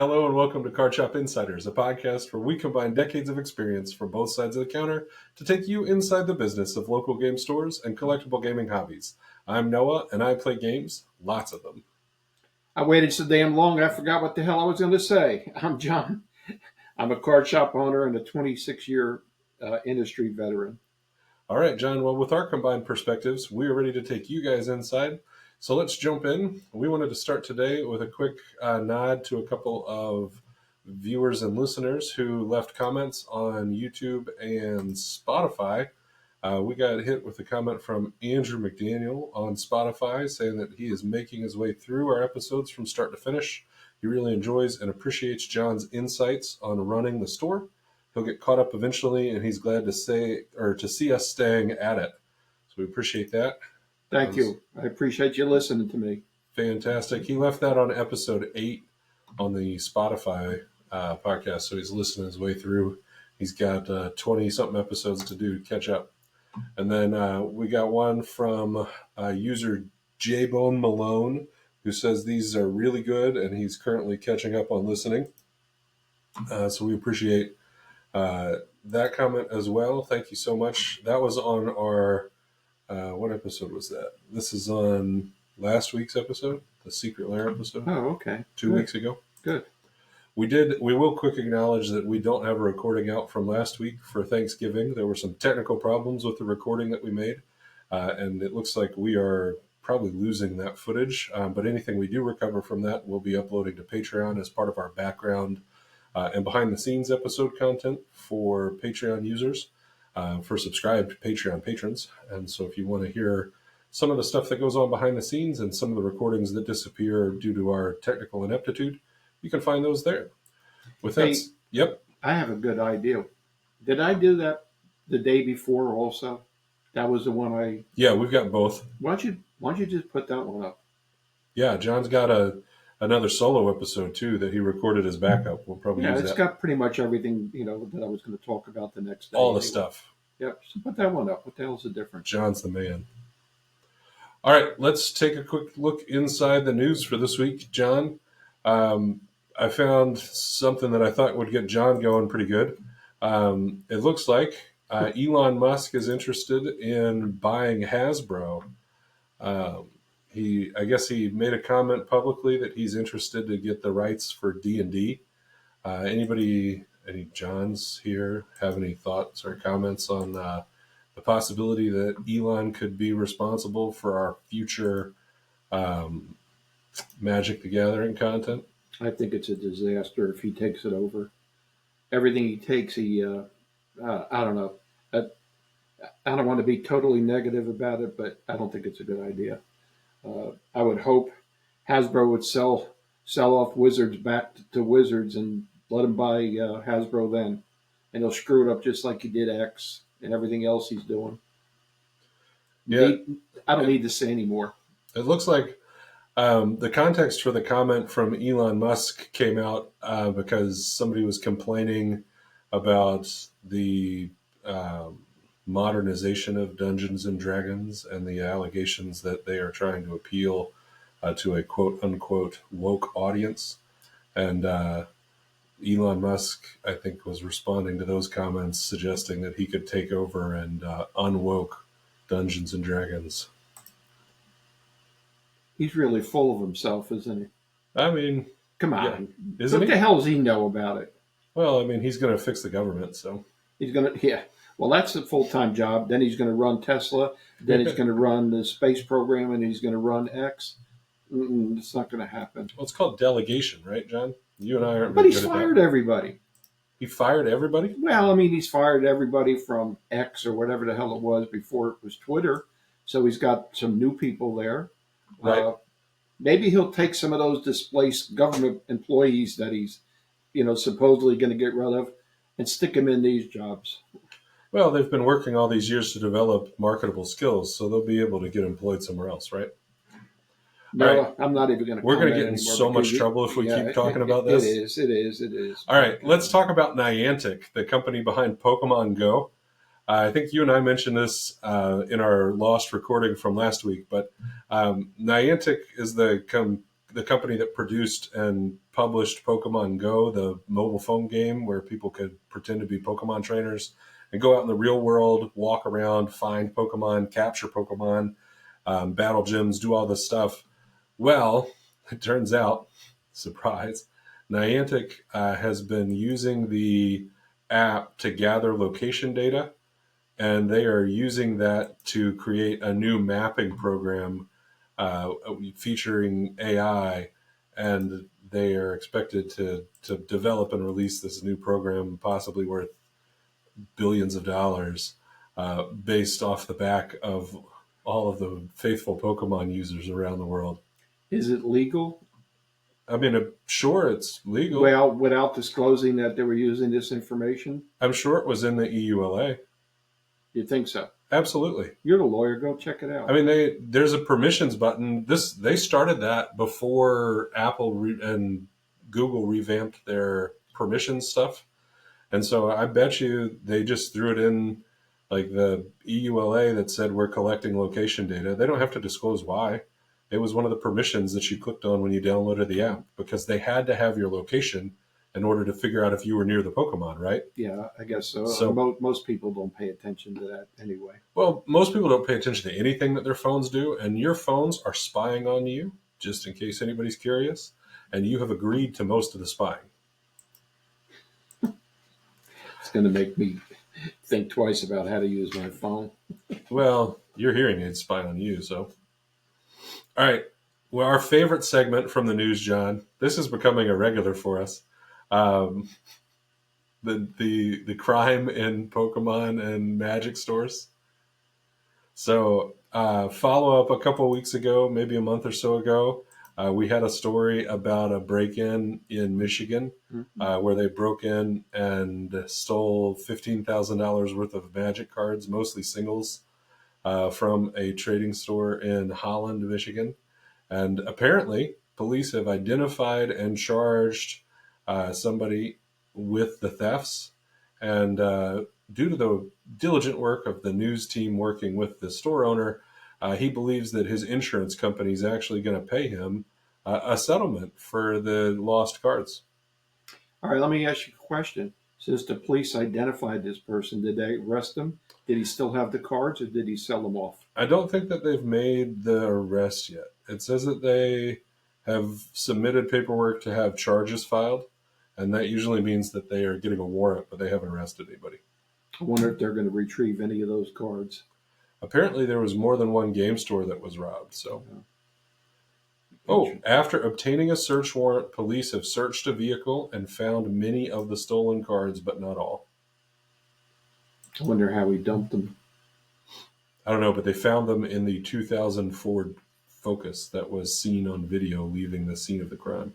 Hello and welcome to Card Shop Insiders, a podcast where we combine decades of experience from both sides of the counter to take you inside the business of local game stores and collectible gaming hobbies. I'm Noah and I play games, lots of them. I waited so damn long I forgot what the hell I was going to say. I'm John. I'm a card shop owner and a 26-year industry veteran. All right, John, well, with our combined perspectives, we are ready to take you guys inside. So let's jump in. We wanted to start today with a quick nod to a couple of viewers and listeners who left comments on YouTube and Spotify. We got hit with a comment from Andrew McDaniel on Spotify saying that he is making his way through our episodes from start to finish. He really enjoys and appreciates John's insights on running the store. He'll get caught up eventually, and he's glad to see us staying at it. So we appreciate that. Thank you. I appreciate you listening to me. Fantastic. He left that on episode 8 on the Spotify podcast, so he's listening his way through. He's got 20-something episodes to do to catch up. And then we got one from user J-Bone Malone, who says these are really good, and he's currently catching up on listening. So we appreciate that comment as well. Thank you so much. That was on our, what episode was that? This is on last week's episode, the Secret Lair episode. Oh, okay. 2 weeks ago. Good. We will quick acknowledge that we don't have a recording out from last week for Thanksgiving. There were some technical problems with the recording that we made, and it looks like we are probably losing that footage. But anything we do recover from that, we'll be uploading to Patreon as part of our background and behind-the-scenes episode content for Patreon users, for subscribed Patreon patrons. And so if you want to hear some of the stuff that goes on behind the scenes and some of the recordings that disappear due to our technical ineptitude, you can find those there. With that, yep. I have a good idea. Did I do that the day before also? That was the one Yeah, we've got both. Why don't you just put that one up? Yeah, John's got another solo episode too that he recorded as backup. We'll probably use that. It's got pretty much everything that I was going to talk about the next day. All the stuff. Yep. So put that one up. What the hell's the difference? John's the man. All right, let's take a quick look inside the news for this week, John. I found something that I thought would get John going pretty good. It looks like Elon Musk is interested in buying Hasbro. I guess he made a comment publicly that he's interested to get the rights for D&D. Any Johns here have any thoughts or comments on the possibility that Elon could be responsible for our future Magic the Gathering content? I think it's a disaster if he takes it over. Everything he takes, I don't know. I don't want to be totally negative about it, but I don't think it's a good idea. I would hope Hasbro would sell off Wizards back to Wizards and let him buy Hasbro then. And he'll screw it up just like he did X and everything else he's doing. Yeah. I don't need to say anymore. It looks like the context for the comment from Elon Musk came out because somebody was complaining about the modernization of Dungeons and Dragons and the allegations that they are trying to appeal to a quote-unquote woke audience. And Elon Musk, I think, was responding to those comments, suggesting that he could take over and unwoke Dungeons and Dragons. He's really full of himself, isn't he? I mean, come on. Yeah. What the hell does he know about it? Well, I mean, he's going to fix the government, so. He's going to, yeah. Well, that's a full-time job. Then he's going to run Tesla. Then he's going to run the space program, and he's going to run X. It's not going to happen. Well, it's called delegation, right, John? You and I aren't. But he's fired everybody. He fired everybody? Well, I mean, he's fired everybody from X or whatever the hell it was before it was Twitter. So he's got some new people there. Right. Maybe he'll take some of those displaced government employees that he's, supposedly going to get rid of and stick them in these jobs. Well, they've been working all these years to develop marketable skills, so they'll be able to get employed somewhere else, right? No, right. I'm not even going to. We're going to get in so much trouble if we keep talking about this. It is. All right, let's talk about Niantic, the company behind Pokemon Go. I think you and I mentioned this in our lost recording from last week, but Niantic is the company that produced and published Pokemon Go, the mobile phone game where people could pretend to be Pokemon trainers and go out in the real world, walk around, find Pokemon, capture Pokemon, battle gyms, do all this stuff. Well, it turns out, surprise, Niantic has been using the app to gather location data, and they are using that to create a new mapping program featuring AI, and they are expected to develop and release this new program, possibly worth billions of dollars, based off the back of all of the faithful Pokemon users around the world. Is it legal? I mean, I'm sure it's legal. Well, without disclosing that they were using this information? I'm sure it was in the EULA. You think so? Absolutely. You're the lawyer. Go check it out. I mean, there's a permissions button. They started that before Apple and Google revamped their permissions stuff, and so I bet you they just threw it in like the EULA that said we're collecting location data. They don't have to disclose why. It was one of the permissions that you clicked on when you downloaded the app because they had to have your location in order to figure out if you were near the Pokemon, right? Yeah, I guess so. So Most people don't pay attention to that anyway. well, most people don't pay attention to anything that their phones do, and your phones are spying on you, just in case anybody's curious, and you have agreed to most of the spying. It's going to make me think twice about how to use my phone. Well, your hearing aids spy on you, so. All right. Well, our favorite segment from the news, John. This is becoming a regular for us. Um, the crime in Pokemon and Magic stores. So, follow up a couple of weeks ago, maybe a month or so ago, we had a story about a break-in in Michigan where they broke in and stole $15,000 worth of Magic cards, mostly singles, from a trading store in Holland, Michigan. And apparently, police have identified and charged somebody with the thefts. And due to the diligent work of the news team working with the store owner, he believes that his insurance company is actually going to pay him a settlement for the lost cards. All right, let me ask you a question. Since the police identified this person, did they arrest him? Did he still have the cards or did he sell them off? I don't think that they've made the arrest yet. It says that they have submitted paperwork to have charges filed, and that usually means that they are getting a warrant, but they haven't arrested anybody. I wonder if they're going to retrieve any of those cards. Apparently, there was more than one game store that was robbed. So, oh, after obtaining a search warrant, police have searched a vehicle and found many of the stolen cards, but not all. I wonder how he dumped them. I don't know, but they found them in the 2000 Ford Focus that was seen on video leaving the scene of the crime.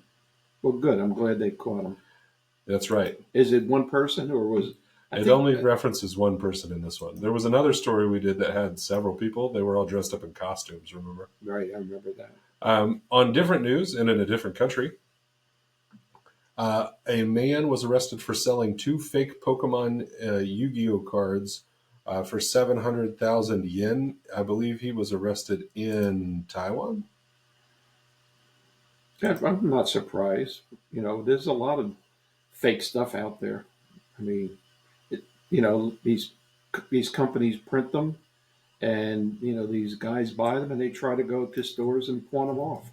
Well, good. I'm glad they caught him. That's right. Is it one person or was it only references one person in this one. There was another story we did that had several people. They were all dressed up in costumes, remember? Right, I remember that. On different news and in a different country, a man was arrested for selling 2 fake Pokemon Yu-Gi-Oh cards for 700,000 yen. I believe he was arrested in Taiwan. Yeah, I'm not surprised. You know, there's a lot of fake stuff out there. I mean, these companies print them, and these guys buy them, and they try to go to stores and pawn them off.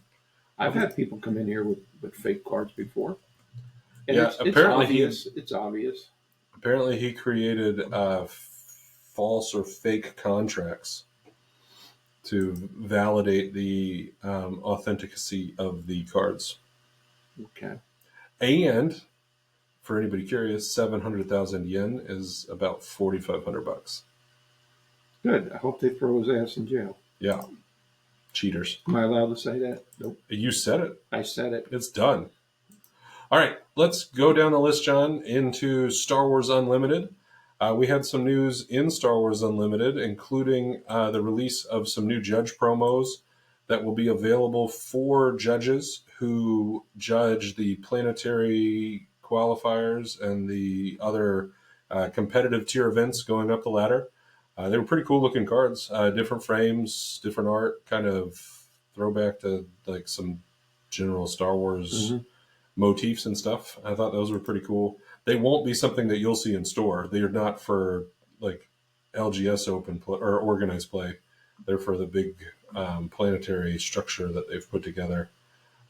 I've had people come in here with fake cards before. And yeah, apparently it's obvious. Apparently, he created false or fake contracts to validate the authenticity of the cards. Okay. And for anybody curious, 700,000 yen is about $4,500. Good. I hope they throw his ass in jail. Yeah. Cheaters. Am I allowed to say that? Nope. You said it. I said it. It's done. All right, let's go down the list, John, into Star Wars Unlimited. We had some news in Star Wars Unlimited, including the release of some new judge promos that will be available for judges who judge the planetary qualifiers and the other competitive tier events going up the ladder. They were pretty cool looking cards, different frames, different art, kind of throwback to like some general Star Wars motifs and stuff. I thought those were pretty cool. They won't be something that you'll see in store. They are not for like LGS open play or organized play. They're for the big planetary structure that they've put together.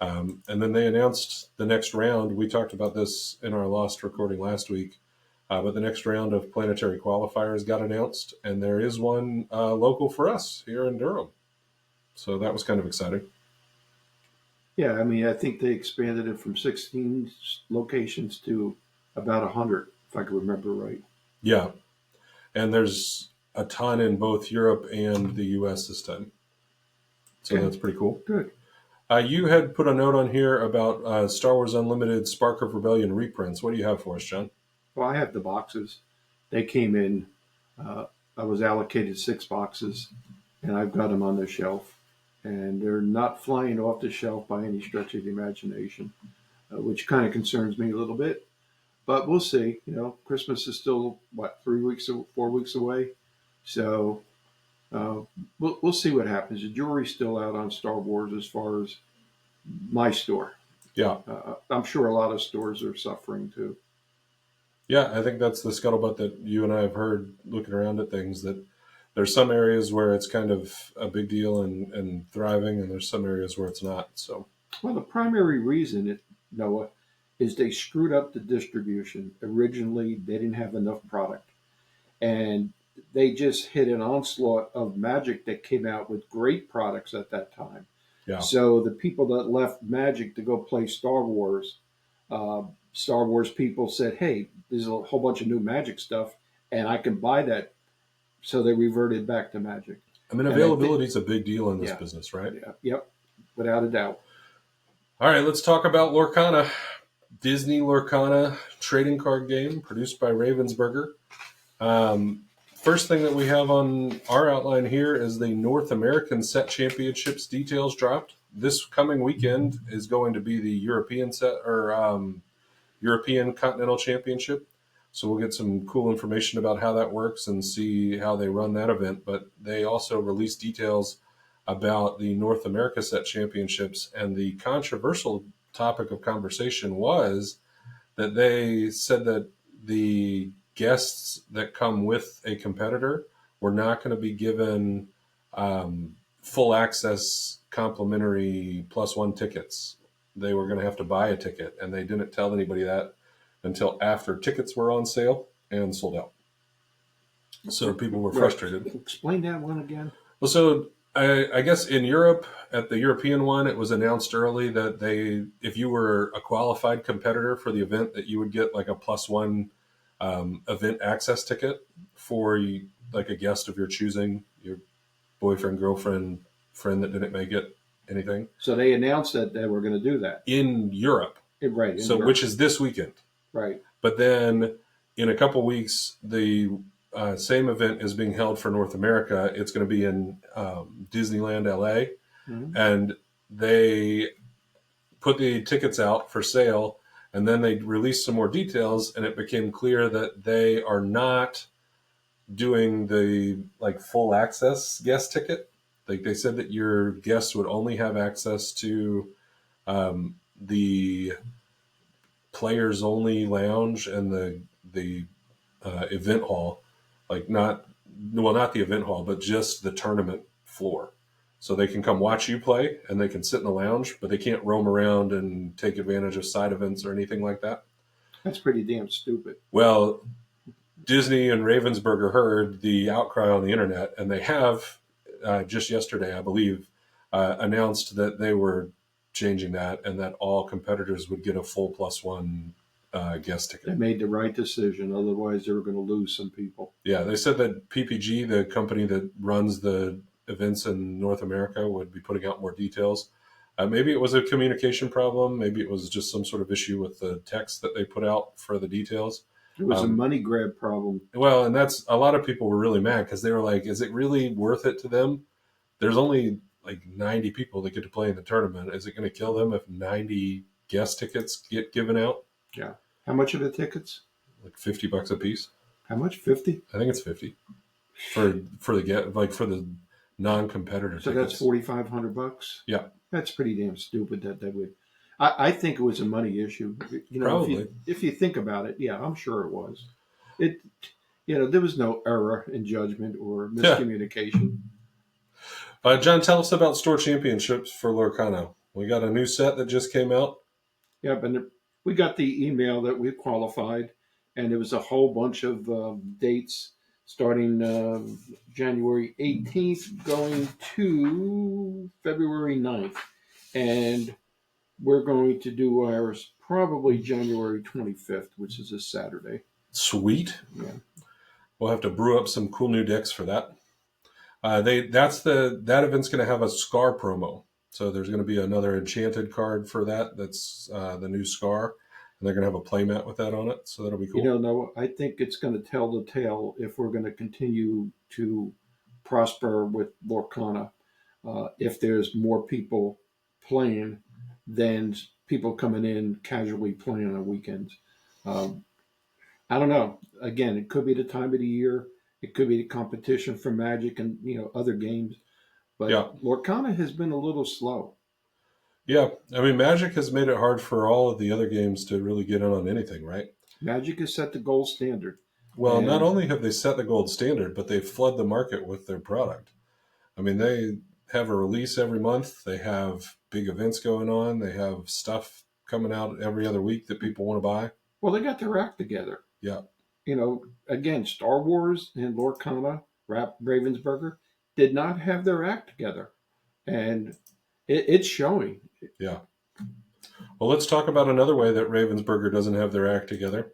And then they announced the next round. We talked about this in our Lost recording last week, but the next round of planetary qualifiers got announced, and there is one local for us here in Durham. So that was kind of exciting. Yeah, I mean, I think they expanded it from 16 locations to about 100, if I can remember right. Yeah, and there's a ton in both Europe and the US this time. So Okay, that's pretty cool. good. You had put a note on here about Star Wars Unlimited Spark of Rebellion reprints. What do you have for us, John? Well, I have the boxes. They came in. Uh, I was allocated 6 boxes, and I've got them on the shelf. And they're not flying off the shelf by any stretch of the imagination, which kind of concerns me a little bit. But we'll see. You know, Christmas is still, what, 3 weeks, 4 weeks away? So uh, we'll see what happens. The jury's still out on Star Wars as far as my store. Yeah. I'm sure a lot of stores are suffering too. Yeah, I think that's the scuttlebutt that you and I have heard looking around at things, that there's some areas where it's kind of a big deal and thriving, and there's some areas where it's not. So, Well, the primary reason, Noah, is they screwed up the distribution. Originally, they didn't have enough product, and they just hit an onslaught of Magic that came out with great products at that time. yeah. So the people that left Magic to go play uh, Star Wars people said, "Hey, there's a whole bunch of new Magic stuff, and I can buy that." So they reverted back to Magic. I mean, And I availability think, is a big deal in this yeah, business, right? yeah, yep, without a doubt. All right, let's talk about Lorcana. Disney Lorcana trading card game produced by Ravensburger. First thing that we have on our outline here is the North American Set Championships details dropped. This coming weekend is going to be the European set or European Continental Championship. So we'll get some cool information about how that works and see how they run that event. But they also released details about the North America Set Championships, and the controversial topic of conversation was that they said that the guests that come with a competitor were not going to be given full access complimentary +1 tickets. They were going to have to buy a ticket, and they didn't tell anybody that until after tickets were on sale and sold out. So people were frustrated. Explain that one again. Well, so I guess in Europe, at the European one, it was announced early that if you were a qualified competitor for the event, that you would get like a +1 event access ticket for like a guest of your choosing, your boyfriend, girlfriend, friend that didn't make it, anything. So they announced that they were going to do that In Europe. right. So, Europe. which is this weekend. Right. But then in a couple weeks, the same event is being held for North America. It's going to be in Disneyland, LA. Mm-hmm. And they put the tickets out for sale, and then they released some more details, and it became clear that they are not doing the like full access guest ticket. Like they said that your guests would only have access to the players only lounge and the event hall, like not the event hall, but just the tournament floor. So they can come watch you play and they can sit in the lounge, but they can't roam around and take advantage of side events or anything like that. That's pretty damn stupid. Well, Disney and Ravensburger heard the outcry on the internet, and they have just yesterday, I believe, announced that they were changing that, and that all competitors would get a full +1 guest ticket. They made the right decision. Otherwise, they were going to lose some people. Yeah, they said that PPG, the company that runs the events in North America, would be putting out more details. Maybe it was a communication problem. Maybe it was just some sort of issue with the text that they put out for the details. It was a money grab problem. Well, and that's a lot of people were really mad because they were like, is it really worth it to them? There's only like 90 people that get to play in the tournament. Is it going to kill them if 90 guest tickets get given out? Yeah. How much are the tickets? Like $50 a piece. How much? 50? I think it's 50 for the non-competitor So tickets. that's $4,500. Yeah. That's pretty damn stupid that they would. I think it was a money issue. You know, Probably. if you think about it, yeah, I'm sure it was. It there was no error in judgment or Yeah. miscommunication. John, tell us about store championships for Lorcana. We got a new set that just came out. Yep, and we got the email that we qualified, and there was a whole bunch of dates starting January 18th going to February 9th. And we're going to do ours probably January 25th, which is a Saturday. Sweet. Yeah. We'll have to brew up some cool new decks for that. That event's going to have a Scar promo. So there's going to be another enchanted card for that. That's the new Scar, and they're going to have a playmat with that on it. So that'll be cool. No, I think it's going to tell the tale if we're going to continue to prosper with Lorcana. If there's more people playing than people coming in casually playing on weekends. Um, I don't know. Again, it could be the time of the year. It could be the competition for Magic and other games. Yeah, But Lorcana has been a little slow. yeah. I mean, Magic has made it hard for all of the other games to really get in on anything, right? Magic has set the gold standard, Well, not and only have they set the gold standard, but they've flooded the market with their product. I mean, they have a release every month. They have big events going on. They have stuff coming out every other week that people want to buy. well, they got their act together. Yeah. Again, Star Wars and Lorcana, Ravensburger did not have their act together, and it's showing. Yeah. Well, let's talk about another way that Ravensburger doesn't have their act together.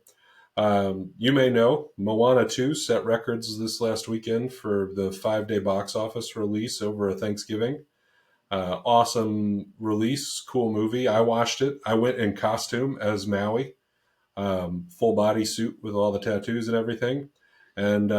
You may know Moana 2 set records this last weekend for the 5-day box office release over a Thanksgiving. Awesome release, cool movie. I watched it. I went in costume as Maui, full body suit with all the tattoos and everything. And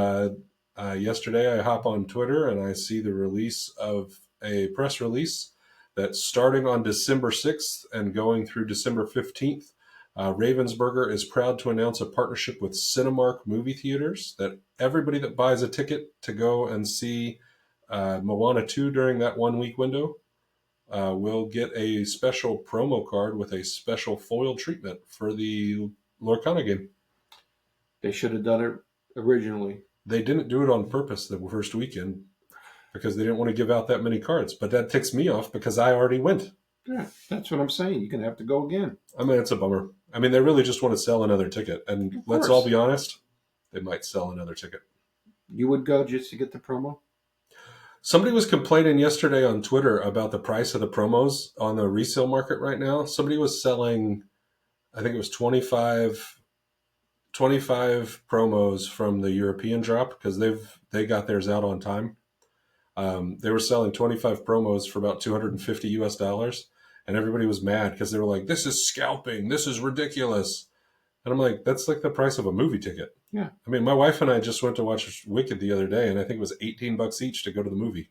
yesterday I hop on Twitter and I see the release of a press release that starting on December 6th and going through December 15th, Ravensburger is proud to announce a partnership with Cinemark movie theaters that everybody that buys a ticket to go and see Moana 2 during that 1 week window will get a special promo card with a special foil treatment for the Lorcana game. They should have done it originally. They didn't do it on purpose the first weekend because they didn't want to give out that many cards. But that ticks me off because I already went. Yeah, that's what I'm saying. You're going to have to go again. I mean, it's a bummer. I mean, they really just want to sell another ticket. And let's all be honest, they might sell another ticket. You would go just to get the promo? Somebody was complaining yesterday on Twitter about the price of the promos on the resale market right now. Somebody was selling, I think it was 25 promos from the European drop because they got theirs out on time. They were selling 25 promos for about $250 US, and everybody was mad because they were like, "This is scalping. This is ridiculous." And I'm like, "That's like the price of a movie ticket." Yeah. I mean, my wife and I just went to watch Wicked the other day, and I think it was $18 each to go to the movie.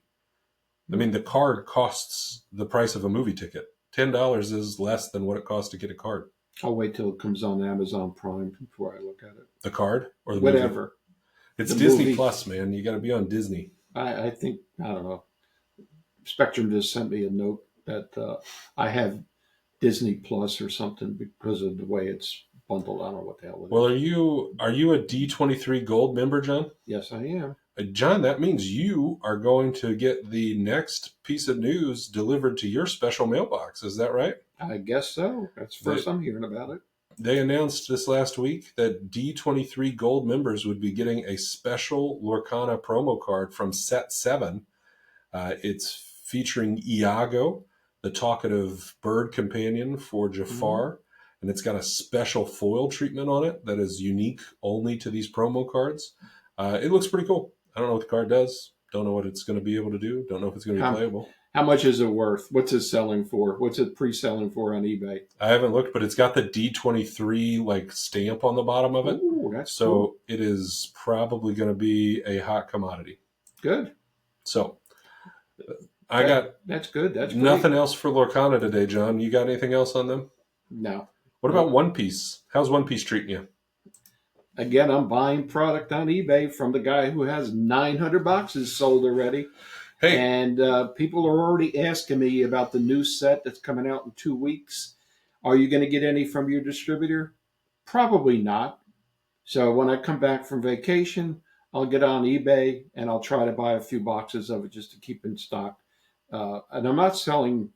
I mean, the card costs the price of a movie ticket. $10 is less than what it costs to get a card. I'll wait till it comes on Amazon Prime before I look at it. The card or the Whatever. movie? It's The Disney movie. Plus, man. You got to be on Disney. I think, I don't know. Spectrum just sent me a note that I have Disney Plus or something because of the way it's bundled. I don't know what the hell it is. Well, are you a D23 Gold member, John? Yes, I am. John, that means you are going to get the next piece of news delivered to your special mailbox. Is that right? I guess so. That's the first I'm hearing about it. They announced this last week that D23 Gold members would be getting a special Lorcana promo card from Set 7. It's featuring Iago, the talkative bird companion for Jafar, and it's got a special foil treatment on it that is unique only to these promo cards. It looks pretty cool. I don't know what the card does. Don't know what it's going to be able to do. Don't know if it's going to be playable. How much is it worth? What's it selling for? What's it pre-selling for on eBay? I haven't looked, but it's got the D23 like stamp on the bottom of it. Ooh, that's so cool. It is probably going to be a hot commodity. Good. So that's good. That's nothing else for Lorcana today, John. You got anything else on them? No. What about One Piece? How's One Piece treating you? Again, I'm buying product on eBay from the guy who has 900 boxes sold already. Hey. And people are already asking me about the new set that's coming out in 2 weeks. Are you going to get any from your distributor? Probably not. So when I come back from vacation, I'll get on eBay and I'll try to buy a few boxes of it just to keep in stock. And I'm not selling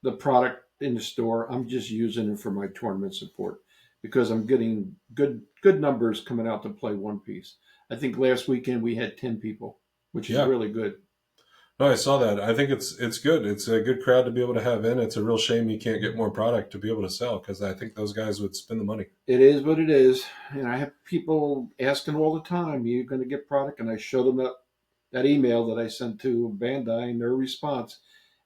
the product in the store. I'm just using it for my tournament support because I'm getting good numbers coming out to play One Piece. I think last weekend we had 10 people, which is Yeah. really good. No, I saw that. I think it's good. It's a good crowd to be able to have in. It's a real shame you can't get more product to be able to sell because I think those guys would spend the money. It is what it is. And I have people asking all the time, "You're going to get product?" And I showed them that email that I sent to Bandai and their response.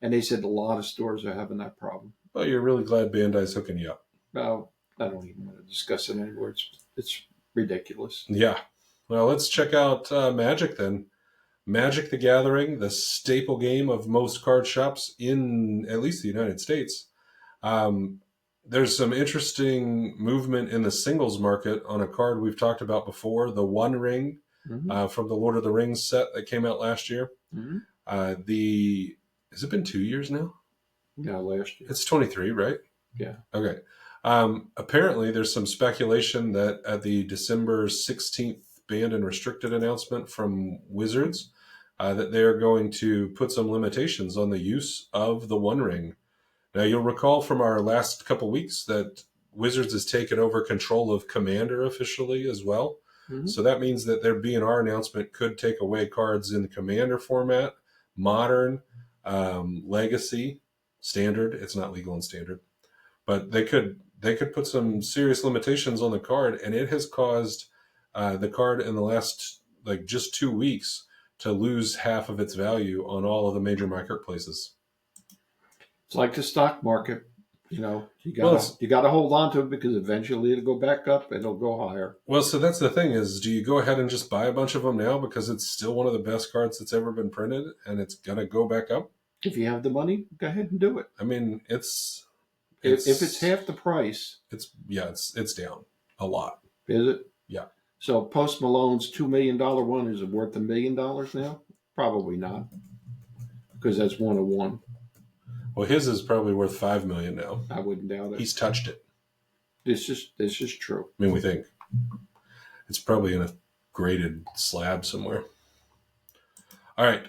And they said a lot of stores are having that problem. Well, you're really glad Bandai's hooking you up. Well, I don't even want to discuss it anymore. It's ridiculous. Yeah. Well, let's check out Magic then. Magic the Gathering, the staple game of most card shops in at least the United States. Um, there's some interesting movement in the singles market on a card we've talked about before, the One Ring Mm-hmm. from the Lord of the Rings set that came out last year. Mm-hmm. The has it been 2 years now? Yeah, last year. It's 23, right? Yeah. Okay. Apparently, there's some speculation that at the December 16th banned and restricted announcement from Wizards, that they're going to put some limitations on the use of the One Ring. Now, you'll recall from our last couple weeks that Wizards has taken over control of Commander officially as well. Mm-hmm. So that means that their BNR announcement could take away cards in the Commander format, Modern, Legacy, Standard. It's not legal in Standard, but they could put some serious limitations on the card, and it has caused the card in the last just 2 weeks to lose half of its value on all of the major marketplaces. It's like the stock market. You know, Well, you gotta hold on to it because eventually it'll go back up and it'll go higher. well, so that's the thing is, do you go ahead and just buy a bunch of them now because it's still one of the best cards that's ever been printed and it's gonna go back up? If you have the money, go ahead and do it. I mean, it's If it's half the price, it's down a lot. is it? Yeah. So Post Malone's $2 million one, is it worth $1 million now? Probably not, because that's 101. Well, his is probably worth 5 million now. I wouldn't doubt it. He's touched it. This is true. I mean, we think it's probably in a graded slab somewhere. All right.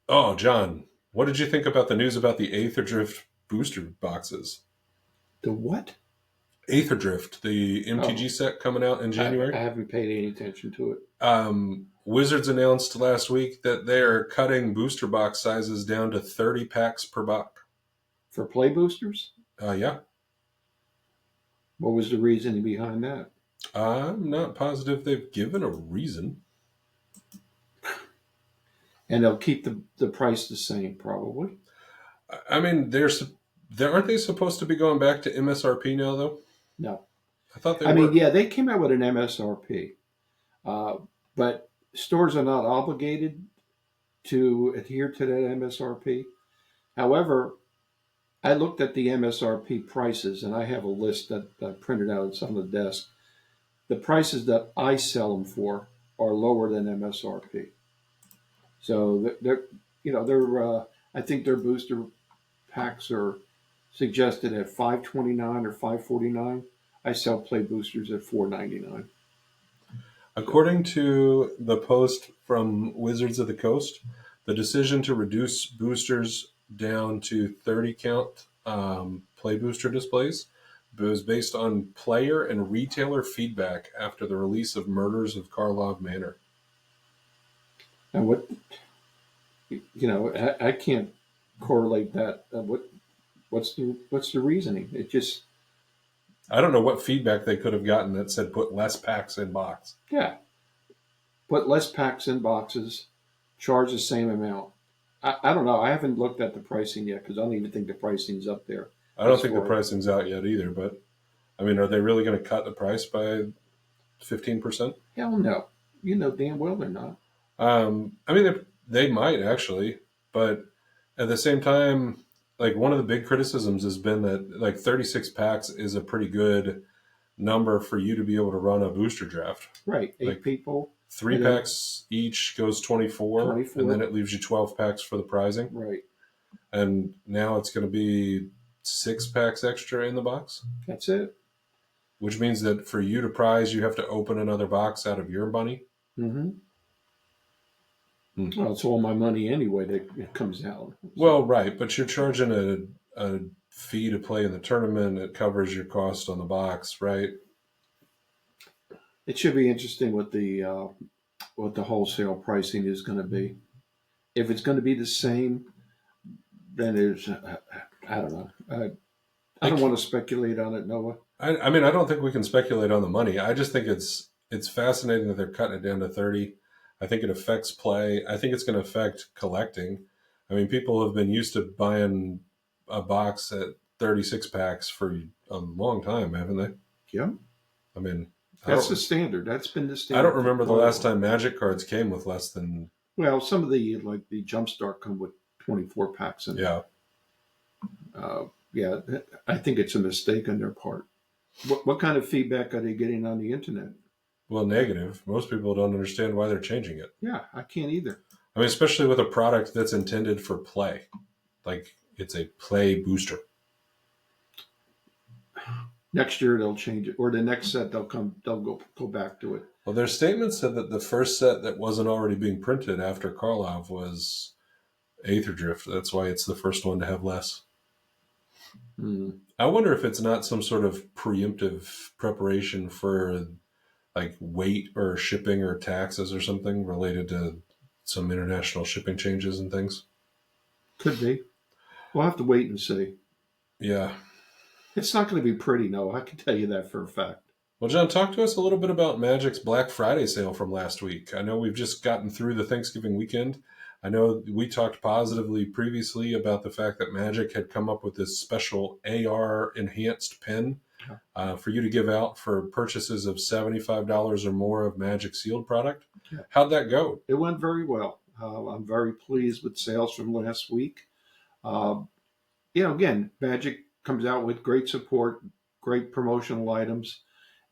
Oh, John, what did you think about the news about the Aether Drift booster boxes? The what? Aether Drift, the MTG set coming out in January. I haven't paid any attention to it. Wizards announced last week that they're cutting booster box sizes down to 30 packs per box. For play boosters? Yeah. What was the reasoning behind that? I'm not positive they've given a reason. And they'll keep the price the same, probably. I mean, aren't they supposed to be going back to MSRP now, though? No. I thought they I were. mean, yeah, they came out with an MSRP, but stores are not obligated to adhere to that MSRP. However, I looked at the MSRP prices, and I have a list that I printed out. It's on the desk. The prices that I sell them for are lower than MSRP. So I think their booster packs are suggested at $5.29 or $5.49. I sell play boosters at $4.99. According to the post from Wizards of the Coast, the decision to reduce boosters down to 30 count play booster displays was based on player and retailer feedback after the release of Murders of Karlov Manor. And I can't correlate that. What's the reasoning? It just, I don't know what feedback they could have gotten that said put less packs in box. yeah, put less packs in boxes, charge the same amount. I don't know. I haven't looked at the pricing yet because I don't even think the pricing's up there. I don't think the pricing's out yet either, but I mean, are they really going to cut the price by 15%? Hell no. You know damn well they're not. I mean, they might actually, but at the same time, like one of the big criticisms has been that like 36 packs is a pretty good number for you to be able to run a booster draft. Right. 8 people. 3 packs each goes 24, and then it leaves you 12 packs for the prizing. Right. And now it's going to be 6 packs extra in the box, That's it. which means that for you to prize, you have to open another box out of your money. Mm-hmm. Hmm. Well, it's all my money anyway that comes out. Well, right, but you're charging a fee to play in the tournament. It covers your cost on the box, right? It should be interesting what the wholesale pricing is going to be. If it's going to be the same, then there's I don't know. I don't want to speculate on it, Noah. I mean, I don't think we can speculate on the money. I just think it's fascinating that they're cutting it down to 30. I think it affects play. I think it's going to affect collecting. I mean, people have been used to buying a box at 36 packs for a long time, haven't they? Yeah, I mean, that's the standard. That's been the I standard. don't remember the last time Magic cards came with less than. Well, some of the like the Jumpstart come with 24 packs in it. Yeah. Yeah, I think it's a mistake on their part. What kind of feedback are they getting on the internet? Well, negative. Most people don't understand why they're changing it. Yeah, I can't either. I mean, especially with a product that's intended for play. Like, it's a play booster. Next year they'll change it, or the next set they'll go back to it. Well, their statement said that the first set that wasn't already being printed after Karlov was Aetherdrift. That's why it's the first one to have less. I wonder if it's not some sort of preemptive preparation for like weight or shipping or taxes or something related to some international shipping changes and things. Could be. We'll have to wait and see. Yeah. It's not going to be pretty, no. I can tell you that for a fact. Well, John, talk to us a little bit about Magic's Black Friday sale from last week. I know we've just gotten through the Thanksgiving weekend. I know we talked positively previously about the fact that Magic had come up with this special AR enhanced pen for you to give out for purchases of $75 or more of Magic sealed product. Yeah. How'd that go? It went very well. I'm very pleased with sales from last week. Again, Magic comes out with great support, great promotional items,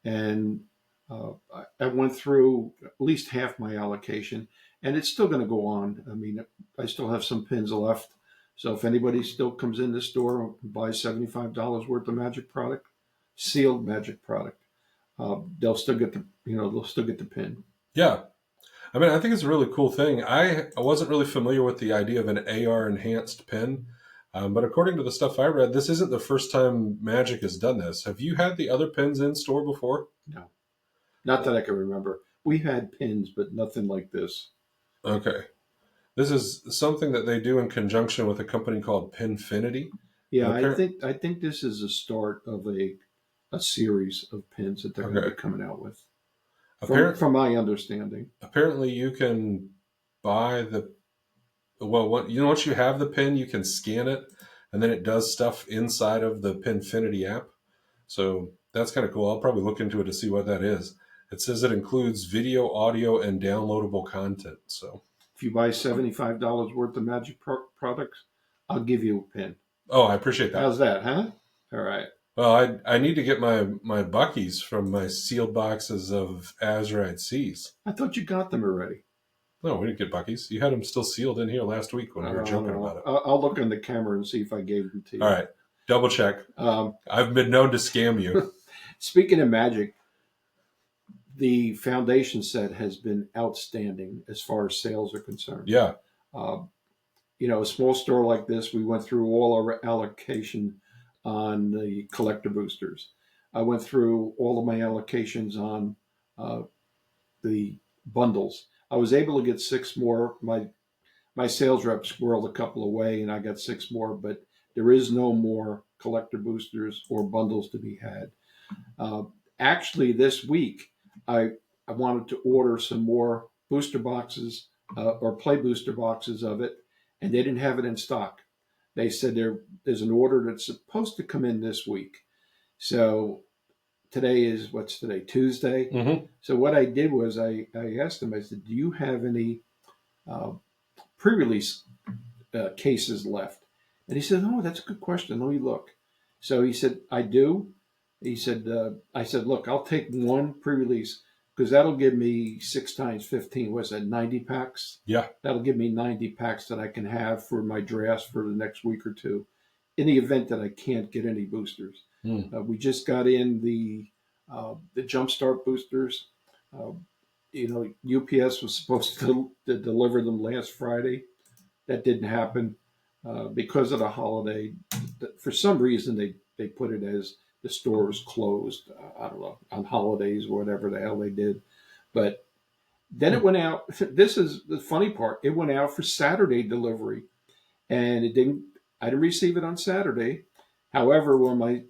and I went through at least half my allocation, and it's still going to go on. I mean, I still have some pins left, so if anybody still comes in the store and buys $75 worth of Magic product, sealed Magic product, they'll still get the pin. Yeah. I mean, I think it's a really cool thing. I wasn't really familiar with the idea of an AR enhanced pen. But according to the stuff I read, this isn't the first time Magic has done this. Have you had the other pins in store before? No. Not that I can remember. We had pins, but nothing like this. Okay. This is something that they do in conjunction with a company called Pinfinity. Yeah, I think this is the start of a series of pins that they're going to be coming out with. From my understanding. Apparently you can buy once you have the pin, you can scan it, and then it does stuff inside of the Pinfinity app. So that's kind of cool. I'll probably look into it to see what that is. It says it includes video, audio, and downloadable content. So if you buy $75 worth of Magic products, I'll give you a pin. Oh, I appreciate that. How's that, huh? All right. Well, I need to get my Buckies from my sealed boxes of Azurite Seas. I thought you got them already. No, we didn't get Buckies. You had them still sealed in here last week when we were joking about it. I'll look on the camera and see if I gave them to you. All right. Double check. I've been known to scam you. Speaking of Magic, the foundation set has been outstanding as far as sales are concerned. Yeah. A small store like this, we went through all our allocation on the collector boosters. I went through all of my allocations on the bundles. I was able to get 6 more. My sales rep squirreled a couple away, and I got 6 more. But there is no more collector boosters or bundles to be had. Actually, this week I wanted to order some more booster boxes or play booster boxes of it, and they didn't have it in stock. They said there's an order that's supposed to come in this week. So what's today? Tuesday. Mm-hmm. So what I did was I asked them, I said, do you have any pre-release cases left? And he said, oh, that's a good question. Let me look. So he said, I do. He said, I said, look, I'll take one pre-release because that'll give me 6 times 15. What's that, 90 packs? Yeah. That'll give me 90 packs that I can have for my drafts for the next week or two. in the event that I can't get any boosters. Hmm. We just got in the Jumpstart boosters. Uh, UPS was supposed to deliver them last Friday. That didn't happen because of the holiday. For some reason, they put it as the store was closed. I don't know, on holidays or whatever the hell they did. But then it went out. This is the funny part. It went out for Saturday delivery, and it didn't. I didn't receive it on Saturday. However, when my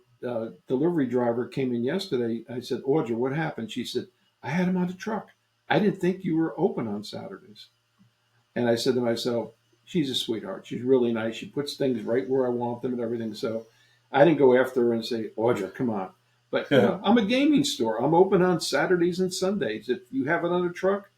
delivery driver came in yesterday, I said, "Audra, what happened?" She said, "I had him on the truck. I didn't think you were open on Saturdays." And I said to myself, "She's a sweetheart. She's really nice. She puts things right where I want them and everything." So I didn't go after her and say, "Audra, come on." But Yeah. I'm a gaming store. I'm open on Saturdays and Sundays. If you have it on a truck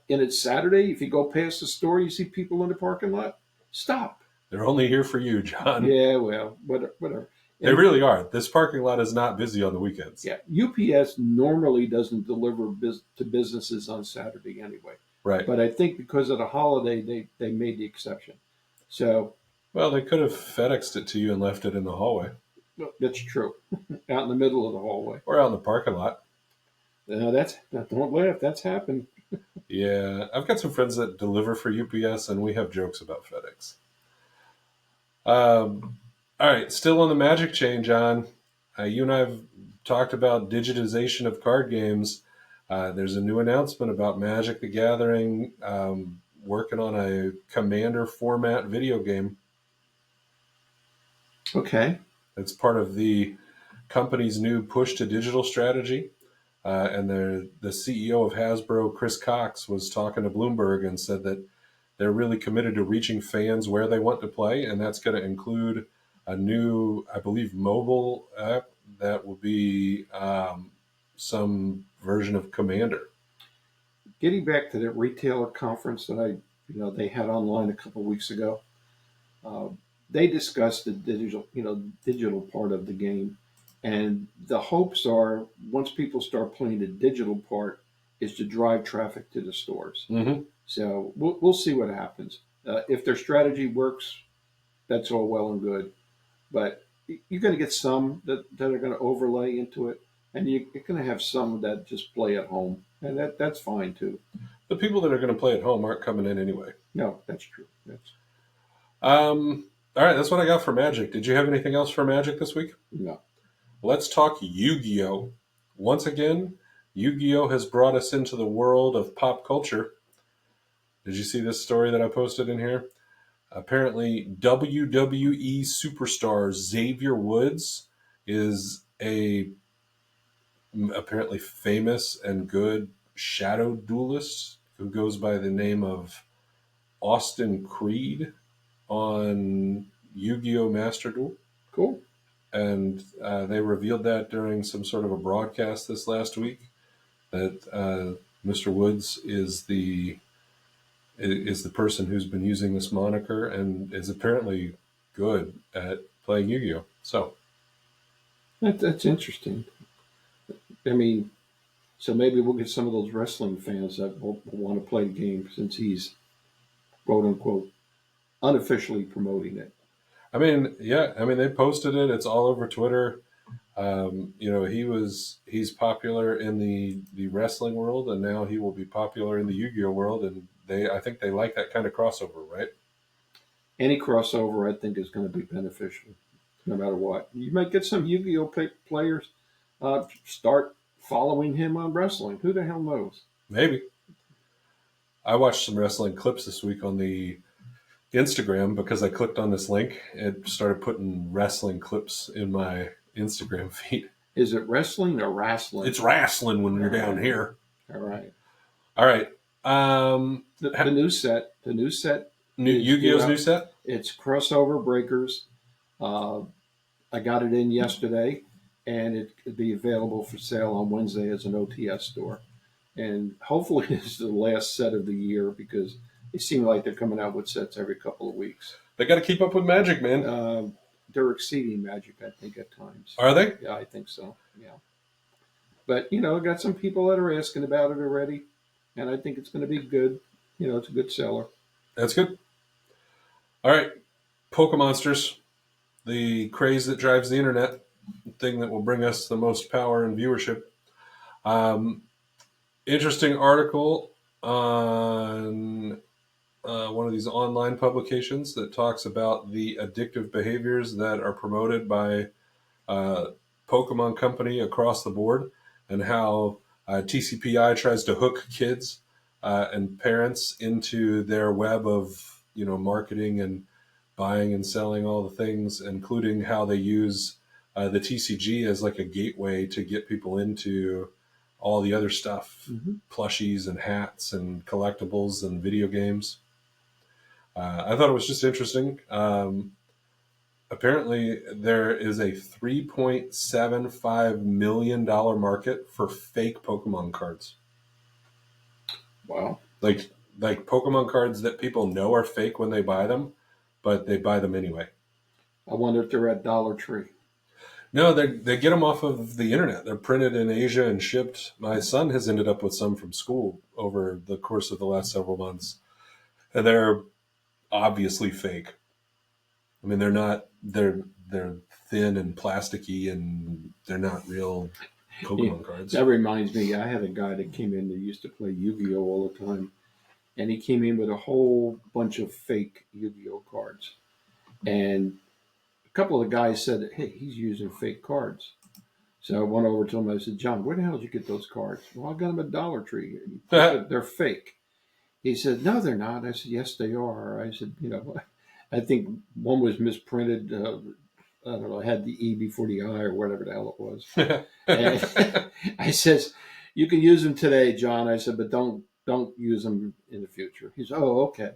and it's Saturday, if you go past the store, you see people in the parking lot, stop. They're only here for you, John. Yeah, well, whatever. They And really are. This parking lot is not busy on the weekends. yeah, UPS normally doesn't deliver to businesses on Saturday anyway. Right. But I think because of the holiday, they made the exception. So Well, they could have FedExed it to you and left it in the hallway that's true. Out in the middle of the hallway. or out in the parking lot. Don't laugh. That's happened. Yeah, I've got some friends that deliver for UPS, and we have jokes about FedEx. All right, still on the Magic chain, John. You and I have talked about digitization of card games. There's a new announcement about Magic the Gathering working on a Commander format video game. Okay. It's part of the company's new push to digital strategy. And the CEO of Hasbro, Chris Cox, was talking to Bloomberg and said that they're really committed to reaching fans where they want to play, and that's going to include a new, I believe, mobile app that will be some version of Commander. Getting back to that retailer conference that they had online a couple of weeks ago, uh, they discussed the digital part of the game, and the hopes are once people start playing the digital part, is to drive traffic to the stores. Mm-hmm. So we'll see what happens. If their strategy works, that's all well and good. But you're going to get some that are going to overlay into it, and you're going to have some that just play at home, and that's fine too. The people that are going to play at home aren't coming in anyway. No, that's true. All right, that's what I got for Magic. Did you have anything else for Magic this week? No. Let's talk Yu-Gi-Oh! Once again, Yu-Gi-Oh! Has brought us into the world of pop culture. Did you see this story that I posted in here? Apparently, WWE superstar Xavier Woods is a apparently famous and good shadow duelist who goes by the name of Austin Creed on Yu-Gi-Oh! Master Duel. Cool. And they revealed that during some sort of a broadcast this last week that Mr. Woods is the person who's been using this moniker and is apparently good at playing Yu-Gi-Oh. So That's interesting. I mean, so maybe we'll get some of those wrestling fans that will want to play the game since he's quote unquote unofficially promoting it. I mean, yeah, I mean they posted it. It's all over Twitter. He's popular in the wrestling world, and now he will be popular in the Yu-Gi-Oh world. And I think they like that kind of crossover, right? Any crossover, I think, is going to be beneficial, no matter what. You might get some Yu-Gi-Oh players start following him on wrestling. Who the hell knows? Maybe. I watched some wrestling clips this week on the Instagram because I clicked on this link. It started putting wrestling clips in my Instagram feed. Is it wrestling or wrestling? It's wrestling when you're down here. All right. All right. The new set. The new set. Yu-Gi-Oh's new set? It's Crossover Breakers. I got it in yesterday, and it could be available for sale on Wednesday as an OTS store. And hopefully this is the last set of the year because they seem like they're coming out with sets every couple of weeks. They got to keep up with Magic, man. They're exceeding Magic, I think, at times. Are they? Yeah, I think so. Yeah. But, I got some people that are asking about it already, and I think it's going to be good. It's a good seller. That's good. All right. Pokemonsters. the craze that drives the internet, thing that will bring us the most power and viewership. Um, Interesting article on one of these online publications that talks about the addictive behaviors that are promoted by uh, Pokemon Company across the board, and how TCPI tries to hook kids and parents into their web of marketing and buying and selling all the things, including how they use the TCG as like a gateway to get people into all the other stuff, Mm-hmm. plushies and hats and collectibles and video games. I thought it was just interesting. Apparently, there is a $3.75 million market for fake Pokemon cards. Wow. Like Pokemon cards that people know are fake when they buy them, but they buy them anyway. I wonder if they're at Dollar Tree. No, they get them off of the internet. They're printed in Asia and shipped. My son has ended up with some from school over the course of the last several months, and they're obviously fake. I mean, they're not. They're thin and plasticky, and they're not real Pokemon cards. That reminds me, I had a guy that came in that used to play Yu-Gi-Oh all the time, and he came in with a whole bunch of fake Yu-Gi-Oh cards. And a couple of the guys said, "Hey, he's using fake cards." So I went over to him. I said, "John, where the hell did you get those cards?" "Well, I got them at Dollar Tree." He said, "They're fake." He said, "No, they're not." I said, "Yes, they are." I said, I think one was misprinted. I don't know, had the E before the I or whatever the hell it was. And I says, "You can use them today, John." I said, "But don't use them in the future." He said, "Oh, okay."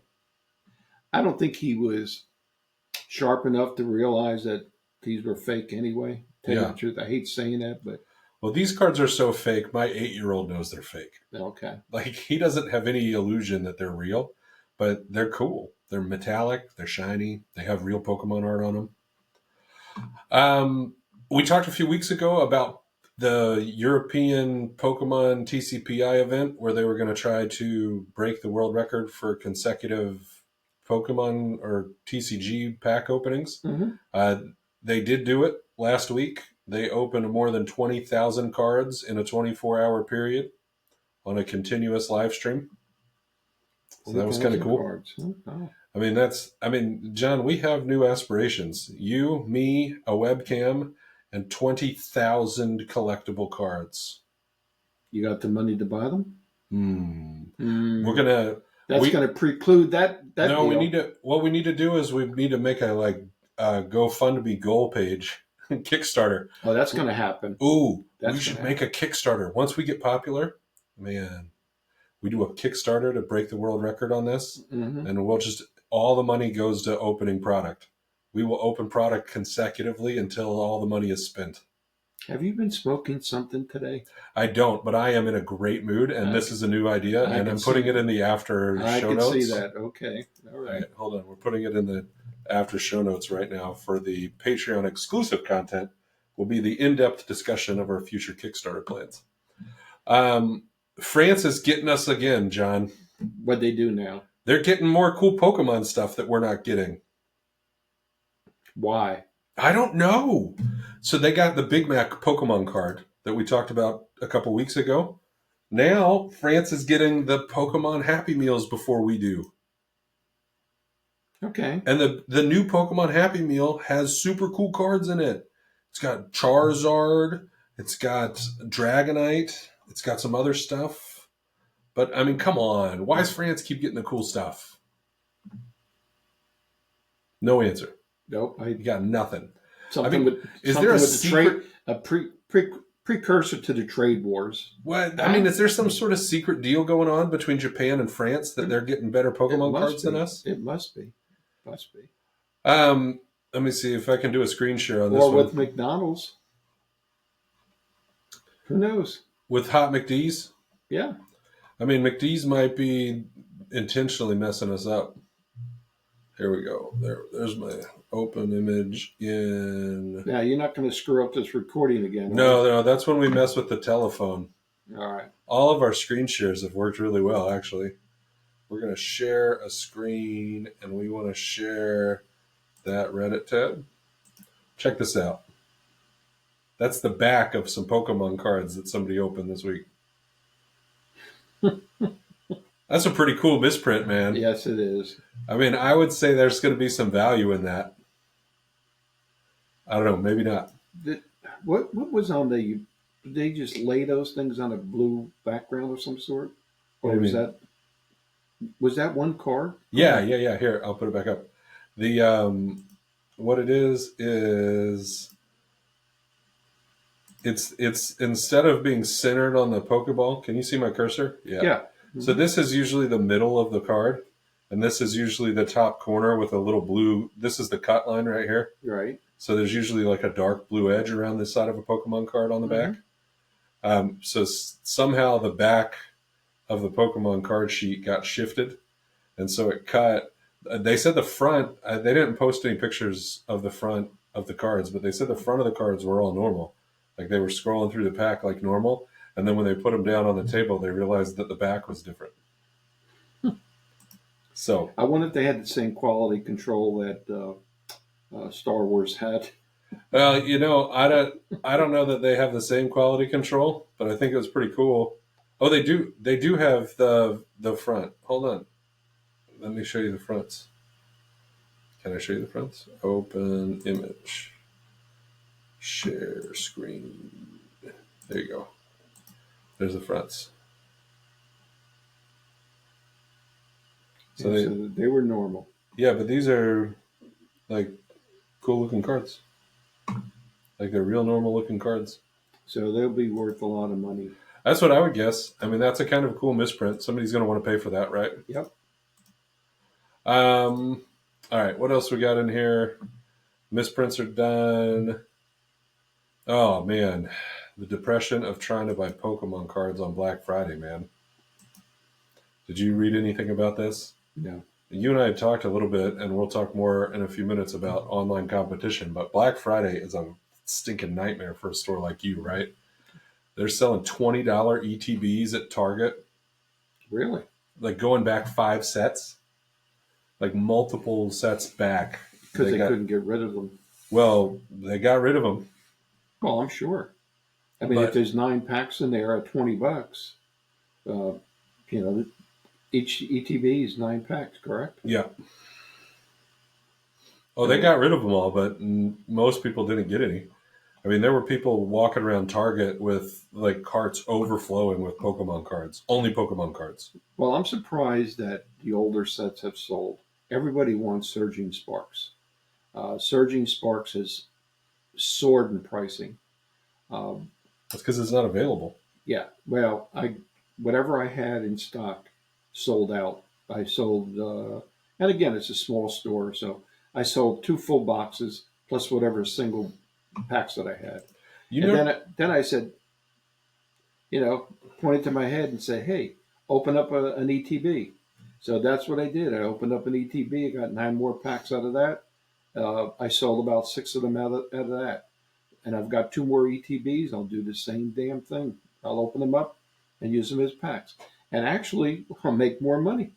I don't think he was sharp enough to realize that these were fake anyway. Tell you the truth, I hate saying that, but Well, these cards are so fake. My 8-year-old knows they're fake. okay. Like he doesn't have any illusion that they're real, but they're cool. They're metallic. They're shiny. They have real Pokemon art on them. We talked a few weeks ago about the European Pokemon TCPI event where they were going to try to break the world record for consecutive Pokemon or TCG pack openings. Mm-hmm. Uh, they did do it last week. They opened more than 20,000 cards in a 24-hour period on a continuous live stream. So that was kind of cool. Cards. Oh. I mean, John, we have new aspirations. You, me, a webcam, and 20,000 collectible cards. You got the money to buy them? We're gonna. That's going to preclude that. No, deal. we need to. What we need to do is we need to make a GoFundMe goal page, Kickstarter. Oh, that's going to happen. Ooh, we should make a Kickstarter once we get popular. Man, we do a Kickstarter to break the world record on this, and we'll just all the money goes to opening product. We will open product consecutively until all the money is spent. Have you been smoking something today? I don't, but I am in a great mood, and this is a new idea, and I'm putting it in the after show notes. I can see that. Okay. All right. Hold on. We're putting it in the after show notes right now for the Patreon exclusive content. Will be the in-depth discussion of our future Kickstarter plans. France is getting us again, John. What they do now? They're getting more cool Pokemon stuff that we're not getting. Why? I don't know. So they got the Big Mac Pokemon card that we talked about a couple weeks ago. Now France is getting the Pokemon Happy Meals before we do. Okay. And the new Pokemon Happy Meal has super cool cards in it. It's got Charizard. It's got Dragonite. It's got some other stuff. But, I mean, come on. Why does France keep getting the cool stuff? No answer. Nope. You got nothing. Is there a precursor to the trade wars? What? I mean, is there some sort of secret deal going on between Japan and France that they're getting better Pokemon cards than us? It must be. Let me see if I can do a screen share on this one. Or with McDonald's. Who knows? With Hot McD's? Yeah. I mean, McD's might be intentionally messing us up. Here we go. There's my open image in... Yeah, you're not going to screw up this recording again. No, that's when we mess with the telephone. All right. All of our screen shares have worked really well, actually. We're going to share a screen, and we want to share that Reddit tab. Check this out. That's the back of some Pokemon cards that somebody opened this week. That's a pretty cool misprint, man. Yes, it is. I mean, I would say there's going to be some value in that. I don't know, maybe not. What was on the? Did they just lay those things on a blue background of some sort, What do or you mean? was that one card? Yeah. Here, I'll put it back up. The what it is it's instead of being centered on the Pokeball. Can you see my cursor? Yeah. Yeah. So Mhm. this is usually the middle of the card, and this is usually the top corner with a little blue. This is the cut line right here. Right. So there's usually like a dark blue edge around the side of a Pokemon card on the back. Mhm. So somehow the back of the Pokemon card sheet got shifted, and so it cut. They said the front. They didn't post any pictures of the front of the cards, but they said the front of the cards were all normal. Like they were scrolling through the pack like normal, and then when they put them down on the table, they realized that the back was different. So, I wonder if they had the same quality control that Star Wars had. I don't know that they have the same quality control, but I think it was pretty cool. Oh, they do. They do have the front. Hold on. Let me show you the fronts. Can I show you the fronts? Open image. Share screen. There you go. There's the fronts. So So they were normal. but these are like cool looking cards. Like they're real normal looking cards. So they'll be worth a lot of money. That's what I would guess. I mean, that's a kind of cool misprint. Somebody's going to want to pay for that, right? Yep. All right. What else we got in here? Misprints are done. Oh man, the depression of trying to buy Pokemon cards on Black Friday, man. Did you read anything about this? No. You and I had talked a little bit, and we'll talk more in a few minutes about online competition. But Black Friday is a stinking nightmare for a store like you, right? They're selling $20 ETBs at Target, Really? like going back 5 sets, like multiple sets back. Because they got, couldn't get rid of them. well, they got rid of them. Well, I'm sure. I mean, But- if there's 9 packs in there at $20, each ETB is 9 packs, correct? Yeah. Oh, they got rid of them all, but most people didn't get any. I mean, there were people walking around Target with like carts overflowing with Pokemon cards, only Pokemon cards. Well, I'm surprised that the older sets have sold. Everybody wants Surging Sparks. Surging Sparks has soared in pricing. Um, That's because it's not available. yeah, well, whatever I had in stock sold out. I sold, and again, it's a small store, so I sold 2 full boxes plus whatever single packs that I had. You And know, then I said, pointed to my head and said, "Hey, open up an ETB." So that's what I did. I opened up an ETB. I got 9 more packs out of that. I sold about 6 of them out of that, and I've got 2 more ETBs. I'll do the same damn thing. I'll open them up and use them as packs, and actually, I'll make more money.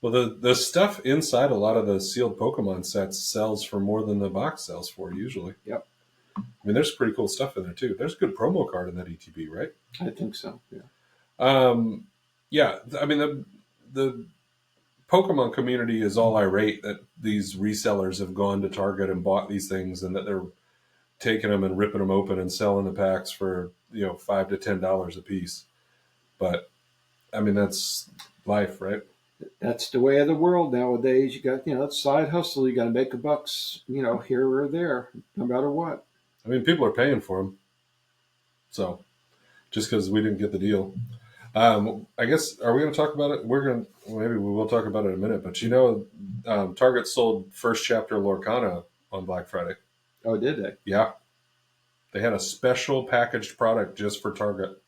well, the stuff inside a lot of the sealed Pokemon sets sells for more than the box sells for usually. Yep. I mean, there's pretty cool stuff in there too. There's a good promo card in that ETB, right? I think so. Yeah. Yeah. I mean, the Pokemon community is all irate that these resellers have gone to Target and bought these things, and that they're taking them and ripping them open and selling the packs for $5 to $10 a piece. But I mean, that's life, right? That's the way of the world nowadays. You got, it's side hustle. You got to make a bucks, here or there, no matter what. I mean, people are paying for them. So just because we didn't get the deal. I guess, are we going to talk about it? Maybe we will talk about it in a minute, but Target sold first chapter Lorcana on Black Friday. Oh, did they? Yeah. They had a special packaged product just for Target.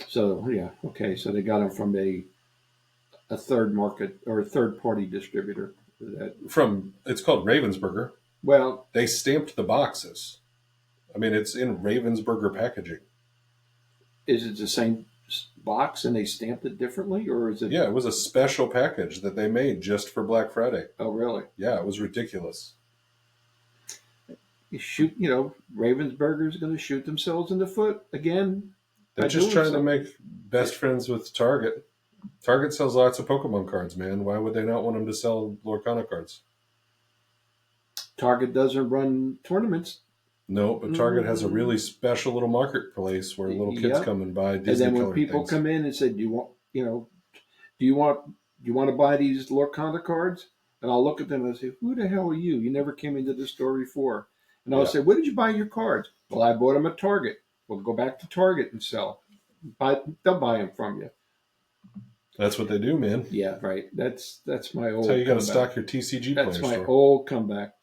So, yeah. Okay. So they got them from a third market or a third party distributor. It's called Ravensburger. Well, They stamped the boxes. I mean, it's in Ravensburger packaging. is it the same box and they stamped it differently, or is it? Yeah, it was a special package that they made just for Black Friday. Oh, really? Yeah, it was ridiculous. You shoot, Ravensburger's going to shoot themselves in the foot again They're by just doing trying to something. make best friends with Target. Target sells lots of Pokemon cards, man. Why would they not want them to sell Lorcana cards? Target doesn't run tournaments. No, but Target has a really special little marketplace where little kids Yep. come and buy And Disney then when colored people things. come in and say, do you want to buy these Lorcana cards? And I'll look at them and say, who the hell are you? You never came into the store before. And I'll Yeah, say, where did you buy your cards? Well, I bought them at Target. We'll go back to Target and sell. They'll buy them from you. that's what they do, man. Yeah, right. That's my That's how old you got to comeback. stock your TCG That's player my store. old comeback.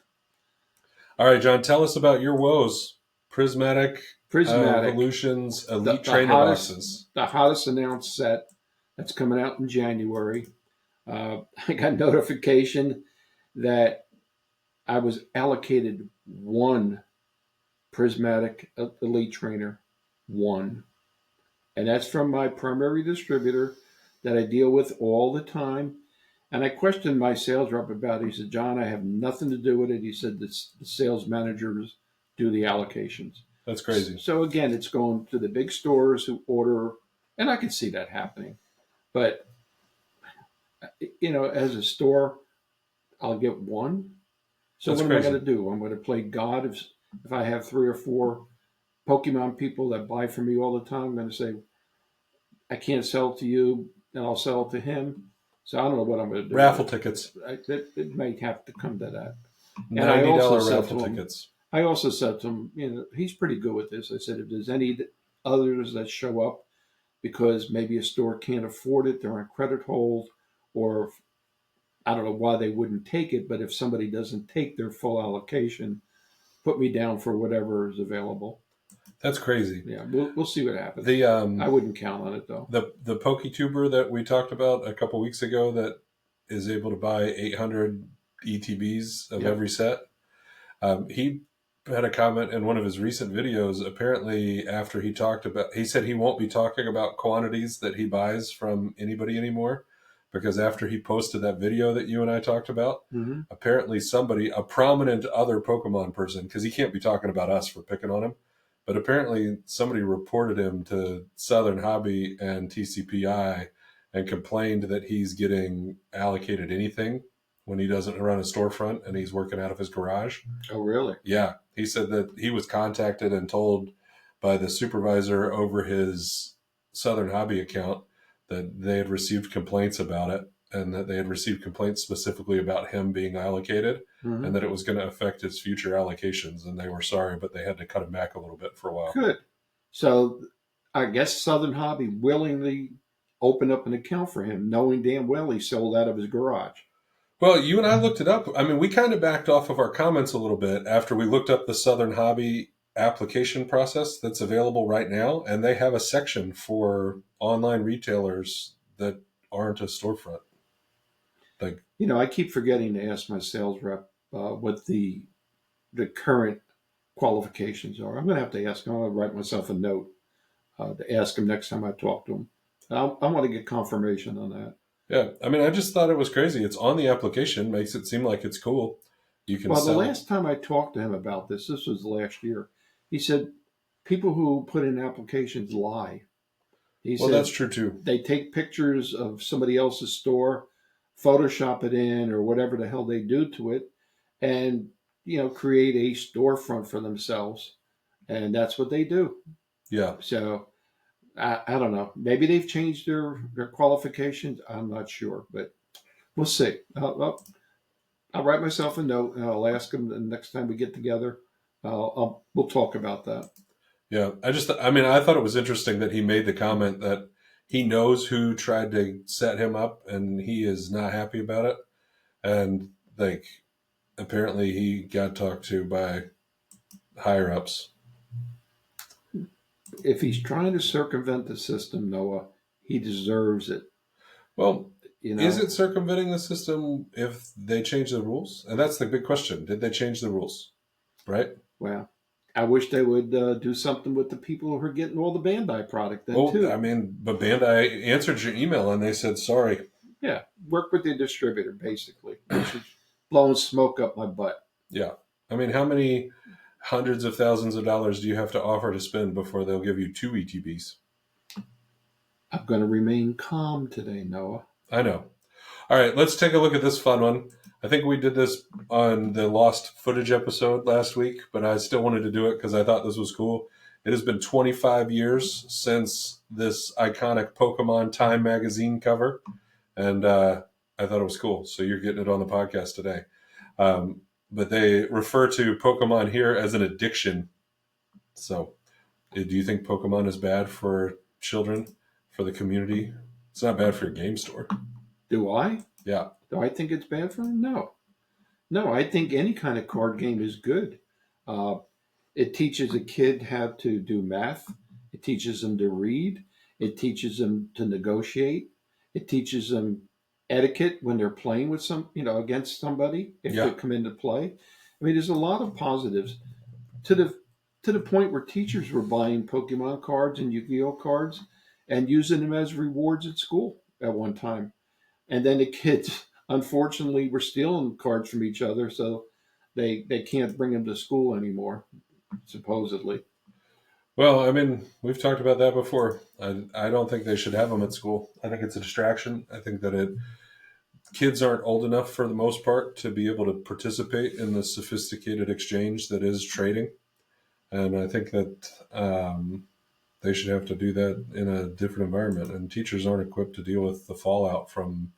All right, John, tell us about your woes. Prismatic Prismatic, Evolutions the, Elite the Trainer hottest boxes. the hottest announced set that's coming out in January. I got notification that I was allocated one Prismatic Elite Trainer, one, and that's from my primary distributor that I deal with all the time. And I questioned my sales rep about it. He said, John, I have nothing to do with it. He said, the sales managers do the allocations. That's crazy. So again, it's going to the big stores who order, and I can see that happening. But, as a store, I'll get one. So That's what am I crazy. going to do? I'm going to play God if I have 3 or 4 Pokemon people that buy from me all the time. I'm going to say, I can't sell it to you, and I'll sell it to him. So I don't know what I'm going to do. Raffle tickets. It may have to come to that. And $90 raffle tickets. I also said to him, he's pretty good with this. I said, if there's any others that show up because maybe a store can't afford it, they're on credit hold, or I don't know why they wouldn't take it, but if somebody doesn't take their full allocation, put me down for whatever is available. That's crazy. Yeah, we'll see what happens. The I wouldn't count on it though. the PokeTuber that we talked about a couple weeks ago that is able to buy 800 ETBs of Yep. every set. He had a comment in one of his recent videos. Apparently, after he said he won't be talking about quantities that he buys from anybody anymore because after he posted that video that you and I talked about, Mm-hmm. apparently somebody, a prominent other Pokemon person, because he can't be talking about us for picking on him, but apparently somebody reported him to Southern Hobby and TCPI and complained that he's getting allocated anything when he doesn't run a storefront and he's working out of his garage. Oh, really? Yeah, he said that he was contacted and told by the supervisor over his Southern Hobby account that they had received complaints about it and that they had received complaints specifically about him being allocated Mm-hmm. and that it was going to affect his future allocations. And they were sorry, but they had to cut him back a little bit for a while. Good. So I guess Southern Hobby willingly opened up an account for him, knowing damn well he sold out of his garage. Well, you and I looked it up. I mean, we kind of backed off of our comments a little bit after we looked up the Southern Hobby application process that's available right now. And they have a section for online retailers that aren't a storefront. Like, I keep forgetting to ask my sales rep what the current qualifications are. I'm going to have to ask him. I'm going to write myself a note to ask him next time I talk to him. I want to get confirmation on that. yeah, I mean, I just thought it was crazy. It's on the application, makes it seem like it's cool. You can Well, the sell. last time I talked to him about this was last year. He said people who put in applications lie. He Well, said that's true too. they take pictures of somebody else's store, Photoshop it in, or whatever the hell they do to it, and create a storefront for themselves, and that's what they do. Yeah. So I don't know. Maybe they've changed their qualifications. I'm not sure, but we'll see. I'll write myself a note and I'll ask him the next time we get together. We'll talk about that. Yeah. I mean, I thought it was interesting that he made the comment that he knows who tried to set him up and he is not happy about it. And like, apparently he got talked to by higher ups. If he's trying to circumvent the system, Noah, he deserves it. Well, You know, is it circumventing the system if they change the rules? And that's the big question. Did they change the rules? Right? well, I wish they would do something with the people who are getting all the Bandai product then Well, too. I mean, but Bandai answered your email and they said sorry. Yeah, work with the distributor basically. Which is blowing smoke up my butt. Yeah. I mean, how many hundreds of thousands of dollars do you have to offer to spend before they'll give you two ETBs? I'm going to remain calm today, Noah. I know. All right, let's take a look at this fun one. I think we did this on the lost footage episode last week, but I still wanted to do it because I thought this was cool. It has been 25 years since this iconic Pokemon Time magazine cover, and I thought it was cool. So you're getting it on the podcast today. But they refer to Pokemon here as an addiction. So do you think Pokemon is bad for children, for the community? It's not bad for your game store. Do I? Yeah. Do I think it's bad for them? No. No, I think any kind of card game is good. Uh, it teaches a kid how to do math. It teaches them to read. It teaches them to negotiate. It teaches them etiquette when they're playing with against somebody if Yeah. they come into play. I mean, there's a lot of positives to the point where teachers were buying Pokemon cards and Yu-Gi-Oh cards and using them as rewards at school at one time. And then the kids, unfortunately, were stealing cards from each other, so they can't bring them to school anymore, supposedly. Well, I mean, we've talked about that before. I don't think they should have them at school. I think it's a distraction. I think that kids aren't old enough for the most part to be able to participate in the sophisticated exchange that is trading. And I think that they should have to do that in a different environment. And teachers aren't equipped to deal with the fallout from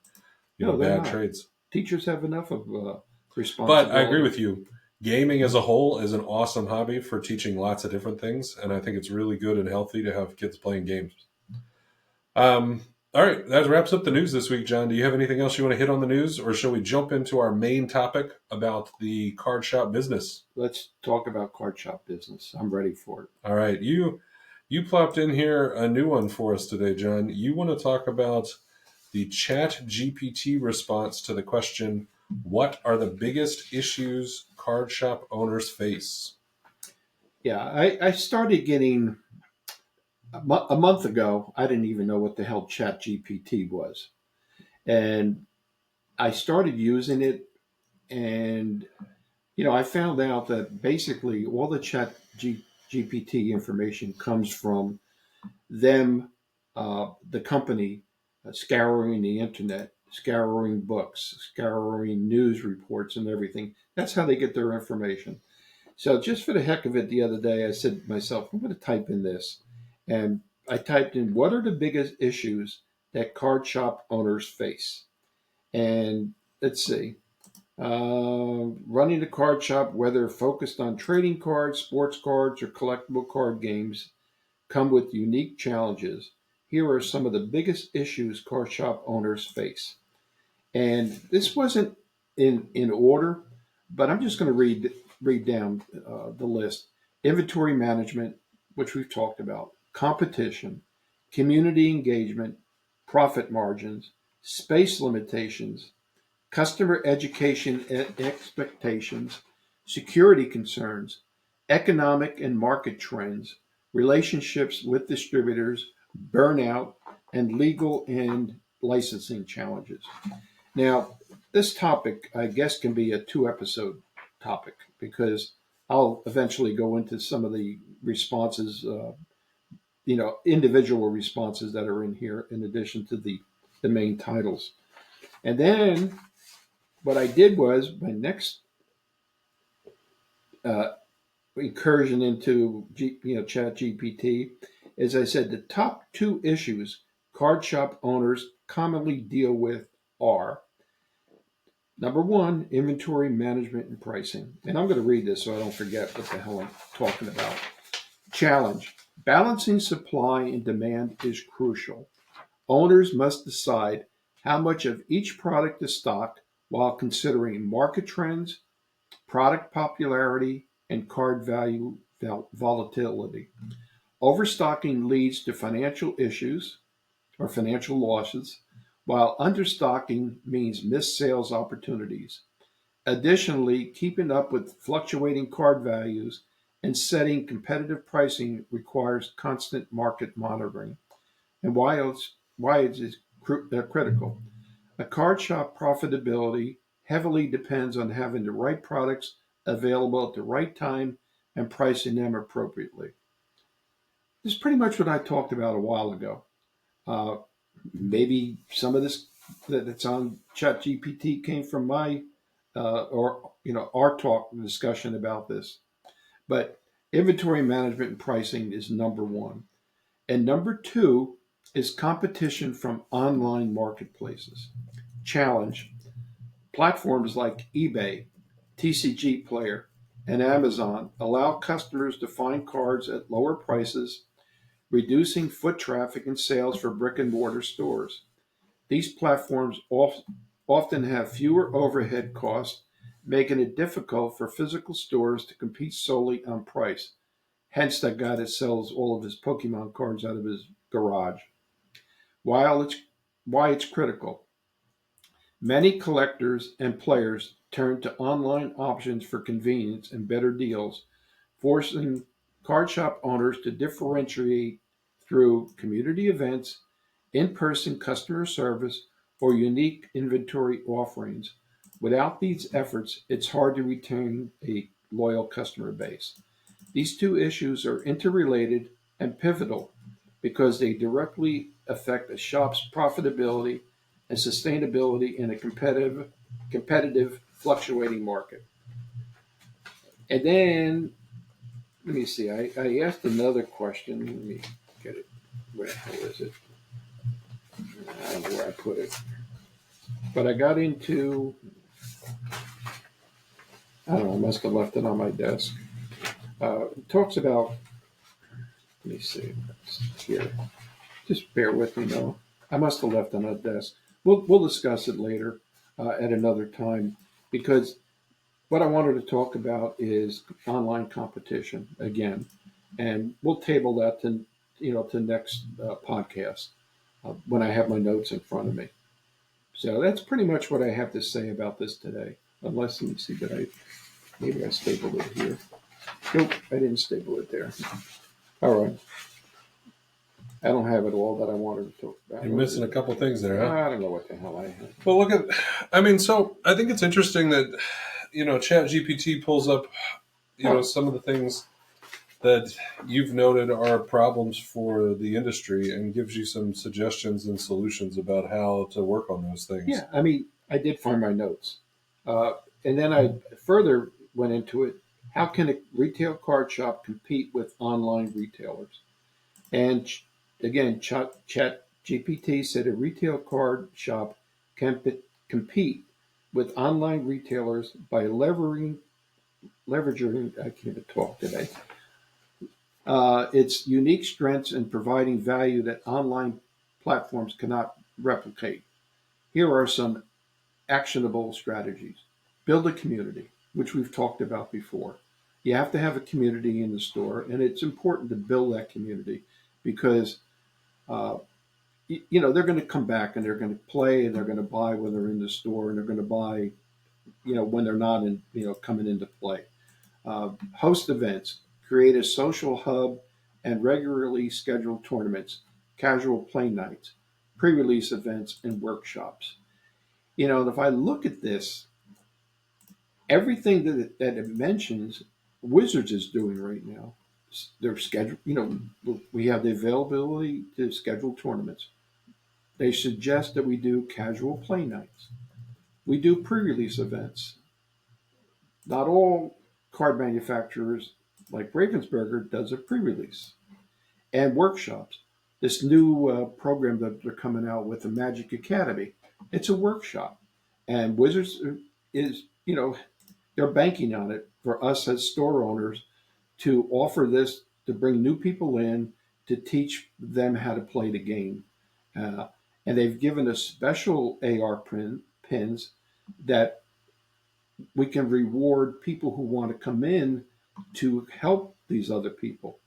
No, they're bad not. trades. Teachers have enough of But I agree responsibility. with you. Gaming as a whole is an awesome hobby for teaching lots of different things, and I think it's really good and healthy to have kids playing games. Um, all right, that wraps up the news this week, John. Do you have anything else you want to hit on the news, or shall we jump into our main topic about the card shop business? Let's talk about card shop business. I'm ready for it. All right, you plopped in here a new one for us today, John. You want to talk about the Chat GPT response to the question, what are the biggest issues card shop owners face? Yeah, I started getting a month ago. I didn't even know what the hell Chat GPT was, and I started using it, and I found out that basically all the GPT information comes from them, the company, scouring the internet, scouring books, scouring news reports, and everything. That's how they get their information. So, just for the heck of it, the other day I said to myself, I'm going to type in this. And I typed in, what are the biggest issues that card shop owners face? And let's see. Running a card shop, whether focused on trading cards, sports cards, or collectible card games, come with unique challenges. Here are some of the biggest issues card shop owners face. And this wasn't in order, but I'm just going to read down the list. Inventory management, which we've talked about, competition, community engagement, profit margins, space limitations, customer education expectations, security concerns, economic and market trends, relationships with distributors, burnout, and legal and licensing challenges. Now, this topic, I guess, can be a 2 episode topic because I'll eventually go into some of the responses, individual responses that are in here in addition to the main titles. And then what I did was my next uh, incursion into Chat GPT is I said the top 2 issues card shop owners commonly deal with are number 1, inventory management and pricing. And I'm going to read this so I don't forget what the hell I'm talking about. Challenge. Balancing supply and demand is crucial. Owners must decide how much of each product to stock while considering market trends, product popularity, and card value volatility. Overstocking leads to financial issues or financial losses, while understocking means missed sales opportunities. Additionally, keeping up with fluctuating card values and setting competitive pricing requires constant market monitoring. And why is this critical? A card shop profitability heavily depends on having the right products available at the right time and pricing them appropriately. This is pretty much what I talked about a while ago. Uh, Maybe some of this that's on ChatGPT came from my or our talk discussion about this. But inventory management and pricing is number one, and number two is competition from online marketplaces. Challenge platforms like eBay, TCG Player, and Amazon allow customers to find cards at lower prices, reducing foot traffic and sales for brick and mortar stores. These platforms often have fewer overhead costs, making it difficult for physical stores to compete solely on price. Hence, that guy that sells all of his Pokemon cards out of his garage. While it's why it's critical, many collectors and players turn to online options for convenience and better deals, forcing card shop owners to differentiate through community events, in person customer service, or unique inventory offerings. Without these efforts, it's hard to retain a loyal customer base. These two issues are interrelated and pivotal because they directly affect a shop's profitability and sustainability in a competitive, fluctuating market. And then, let me see, I asked another question. Let me get it. Where the hell is it? I don't know where I put it. But I got into, I don't know, I must have left it on my desk. It talks about, let me see, it's here. Just bear with me, though. I must have left it on the desk. We'll discuss it later at another time because what I wanted to talk about is online competition again, and we'll table that to next podcast when I have my notes in front of me. So that's pretty much what I have to say about this today. Unless, let me see, maybe I stapled it here. Nope, I didn't staple it there. All right. I don't have it all that I wanted to talk about. You're missing a couple things there, huh? I don't know what the hell I have. Well, look at, so I think it's interesting that, Chat GPT pulls up, some of the things that you've noted are problems for the industry and gives you some suggestions and solutions about how to work on those things. Yeah, I did find my notes. And then I further went into it. How can a retail card shop compete with online retailers? And again, Chat GPT said a retail card shop can compete with online retailers by leveraging, I can't even talk today, its unique strengths in providing value that online platforms cannot replicate. Here are some actionable strategies. Build a community, which we've talked about before. You have to have a community in the store, and it's important to build that community because uh, they're going to come back and they're going to play and they're going to buy when they're in the store and they're going to buy when they're not coming into play. Host events, create a social hub, and regularly schedule tournaments, casual play nights, pre-release events, and workshops. And if I look at this, everything that it mentions, Wizards is doing right now. They're scheduled. We have the availability to schedule tournaments. They suggest that we do casual play nights. We do pre-release events. Not all card manufacturers, like Ravensburger, does a pre-release and workshops. This new program that they're coming out with, the Magic Academy, it's a workshop, and Wizards is they're banking on it for us as store owners to offer this to bring new people in to teach them how to play the game. Uh, and they've given us special pins that we can reward people who want to come in to help these other people.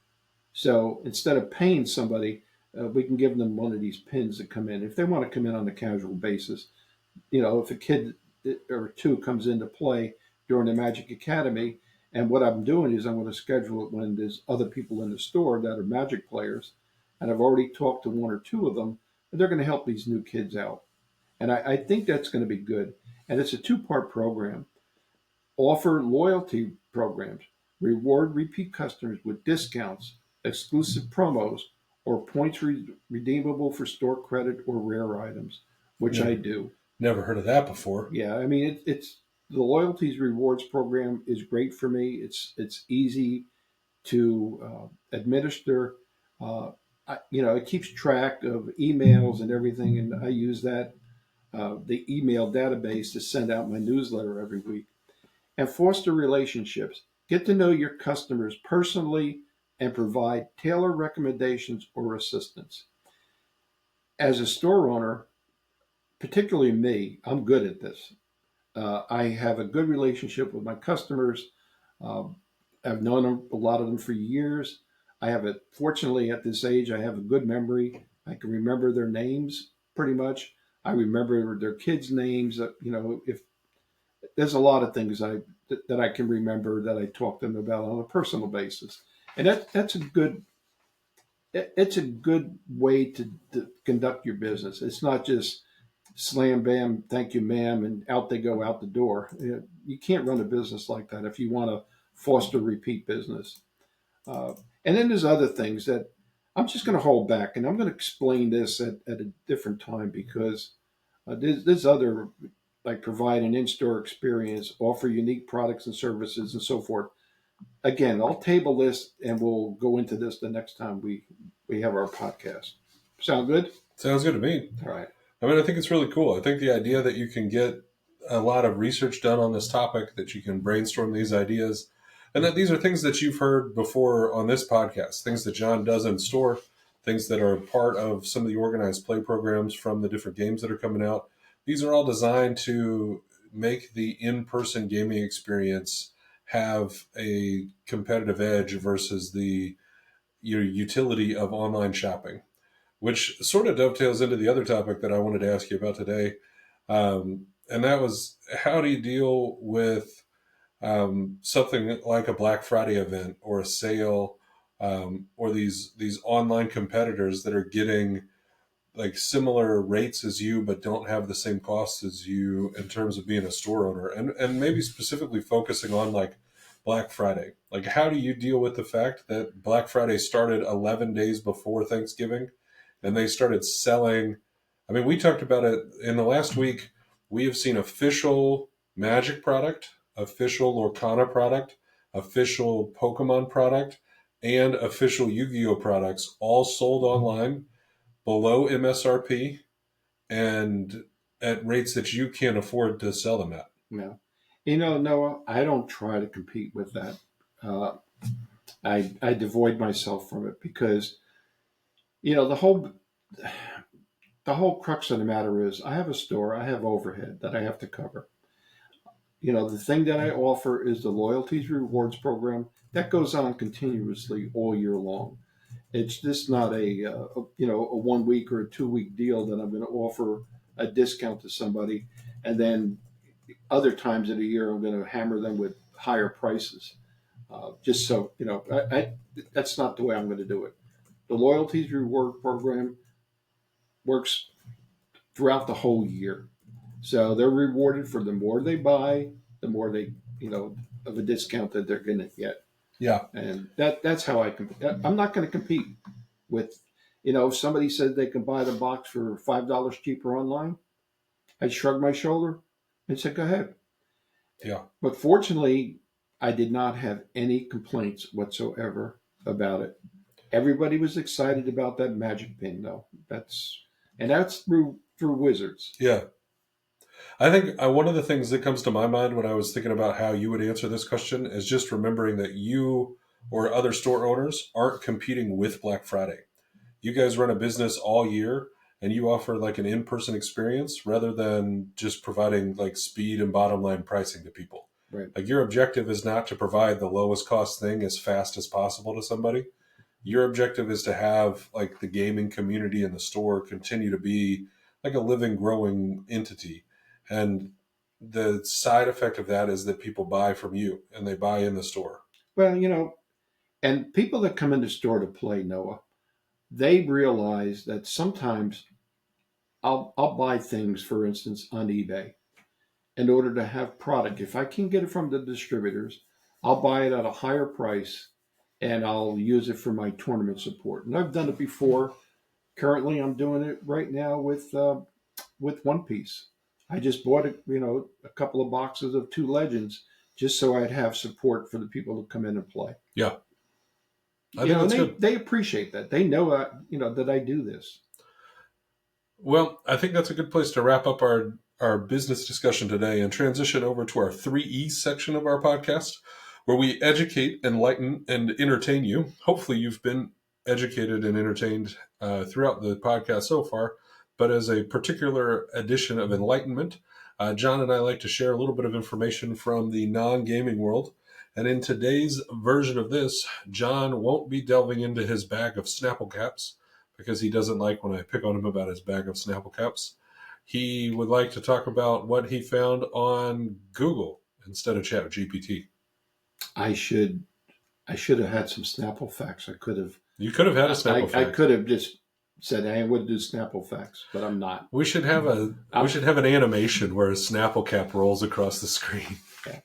So instead of paying somebody, we can give them one of these pins to come in. If they want to come in on a casual basis, if a kid or two comes into play during the Magic Academy, and what I'm doing is I'm going to schedule it when there's other people in the store that are Magic players, and I've already talked to one or two of them, and they're going to help these new kids out. And I think that's going to be good. And it's a two-part program. Offer loyalty programs. reward repeat customers with discounts, exclusive promos, or points redeemable for store credit or rare items, which I Never, do. never heard of that before. Yeah, I mean it's the loyalties rewards program is great for me. It's easy to administer. It keeps track of emails and everything, and I use that the email database to send out my newsletter every week. And foster relationships. Get to know your customers personally and provide tailored recommendations or assistance. As a store owner, particularly me, I'm good at this. I have a good relationship with my customers. Um, I've known them, a lot of them for years. I have it, fortunately, at this age, I have a good memory. I can remember their names pretty much. I remember their kids' names. If there's a lot of things that I can remember that I talk to them about on a personal basis, and that's a good it's a good way to conduct your business. It's not just slam bam, thank you, ma'am, and out they go out the door. You can't run a business like that if you want to foster repeat business. Uh, and then there's other things that I'm just going to hold back, and I'm going to explain this at a different time because there's other like provide an in-store experience, offer unique products and services, and so forth. Again, I'll table this, and we'll go into this the next time we have our podcast. Sound good? Sounds good to me. All right. I mean, I think it's really cool. I think the idea that you can get a lot of research done on this topic, that you can brainstorm these ideas, and that these are things that you've heard before on this podcast, things that John does in store, things that are part of some of the organized play programs from the different games that are coming out. These are all designed to make the in-person gaming experience have a competitive edge versus the utility of online shopping, which sort of dovetails into the other topic that I wanted to ask you about today. And that was, how do you deal with something like a Black Friday event or a sale, or these online competitors that are getting like similar rates as you but don't have the same costs as you in terms of being a store owner, and maybe specifically focusing on like Black Friday. Like, how do you deal with the fact that Black Friday started 11 days before Thanksgiving and they started selling? I mean, we talked about it in the last week. We have seen official Magic product, official Lorcana product, official Pokemon product, and official Yu-Gi-Oh products all sold online below MSRP and at rates that you can't afford to sell them at. Yeah. Noah, I don't try to compete with that. Uh, I devoid myself from it because you know the whole the whole crux of the matter is I have a store, I have overhead that I have to cover. The thing that I offer is the loyalties rewards program that goes on continuously all year long. It's just not a 1 week or a 2 week deal that I'm going to offer a discount to somebody, and then other times of the year I'm going to hammer them with higher prices. Just so that's not the way I'm going to do it. The loyalties reward program works throughout the whole year. So they're rewarded for the more they buy, the more they, of a discount that they're going to get. Yeah. And that's how I compete. I'm not going to compete with, if somebody said they can buy the box for $5 cheaper online, I'd shrug my shoulder and say, go ahead. Yeah. But fortunately, I did not have any complaints whatsoever about it. Everybody was excited about that magic pin, though. That's through Wizards. Yeah. I think one of the things that comes to my mind when I was thinking about how you would answer this question is just remembering that you or other store owners aren't competing with Black Friday. You guys run a business all year and you offer like an in-person experience rather than just providing like speed and bottom line pricing to people. Right. Like, your objective is not to provide the lowest cost thing as fast as possible to somebody. Your objective is to have like the gaming community in the store continue to be like a living, growing entity. And the side effect of that is that people buy from you and they buy in the store. Well, and people that come in the store to play, Noah, they realize that sometimes I'll buy things, for instance, on eBay in order to have product. If I can get it from the distributors, I'll buy it at a higher price and I'll use it for my tournament support. And I've done it before. Currently, I'm doing it right now with One Piece. I just bought a couple of boxes of two legends just so I'd have support for the people to come in and play. Yeah, I think that's good. They appreciate that. They know that I do this. Well, I think that's a good place to wrap up our business discussion today and transition over to our 3E's section of our podcast, where we educate, enlighten, and entertain you. Hopefully you've been educated and entertained throughout the podcast so far, but as a particular edition of enlightenment, John and I like to share a little bit of information from the non-gaming world. And in today's version of this, John won't be delving into his bag of Snapple caps because he doesn't like when I pick on him about his bag of Snapple caps. He would like to talk about what he found on Google instead of GPT. I should have had some Snapple facts. You could have had a Snapple fact. I could have just said, "Hey, I would do Snapple facts," but I'm not. We should have an animation where a Snapple cap rolls across the screen. Yeah.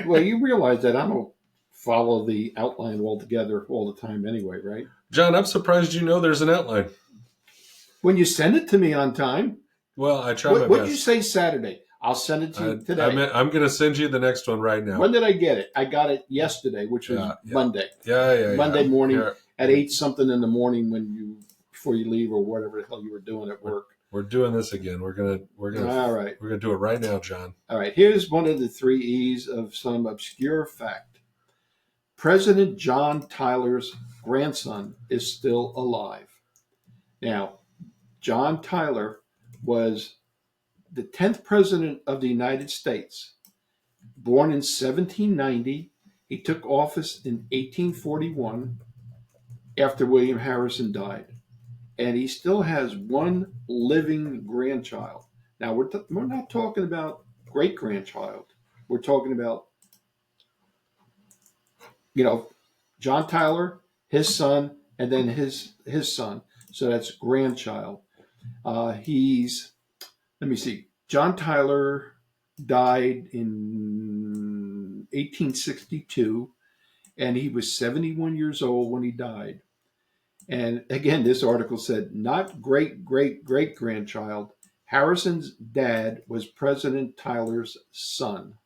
Well, you realize that I don't follow the outline altogether all the time anyway, right? John, I'm surprised you know there's an outline. When you send it to me on time. Well, I try my best. What did you say Saturday? I'll send it to you today. I'm going to send you the next one right now. When did I get it? I got it yesterday, which was Monday. Yeah. Monday morning at 8-something in the morning before you leave or whatever the hell you were doing at work. We're doing this again. We're gonna All right. We're gonna do it right now, John. All right. Here's one of the 3E's of some obscure fact. President John Tyler's grandson is still alive. Now, John Tyler was the 10th president of the United States. Born in 1790, he took office in 1841 after William Harrison died. And he still has one living grandchild. Now, we're not talking about great-grandchild. We're talking about, John Tyler, his son, and then his son. So that's grandchild. Let me see. John Tyler died in 1862, and he was 71 years old when he died. And again, this article said, not great-great-great-grandchild. Harrison's dad was President Tyler's son.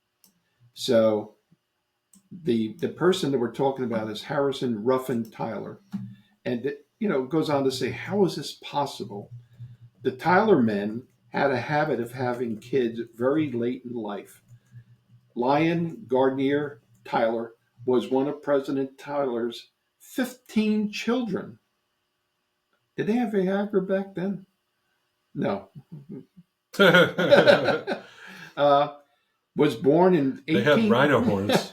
So the person that we're talking about is Harrison Ruffin Tyler. And it goes on to say, how is this possible? The Tyler men had a habit of having kids very late in life. Lyon Gardner Tyler was one of President Tyler's 15 children. Did they have Viagra back then? No. Was born in 18... They had rhino horns.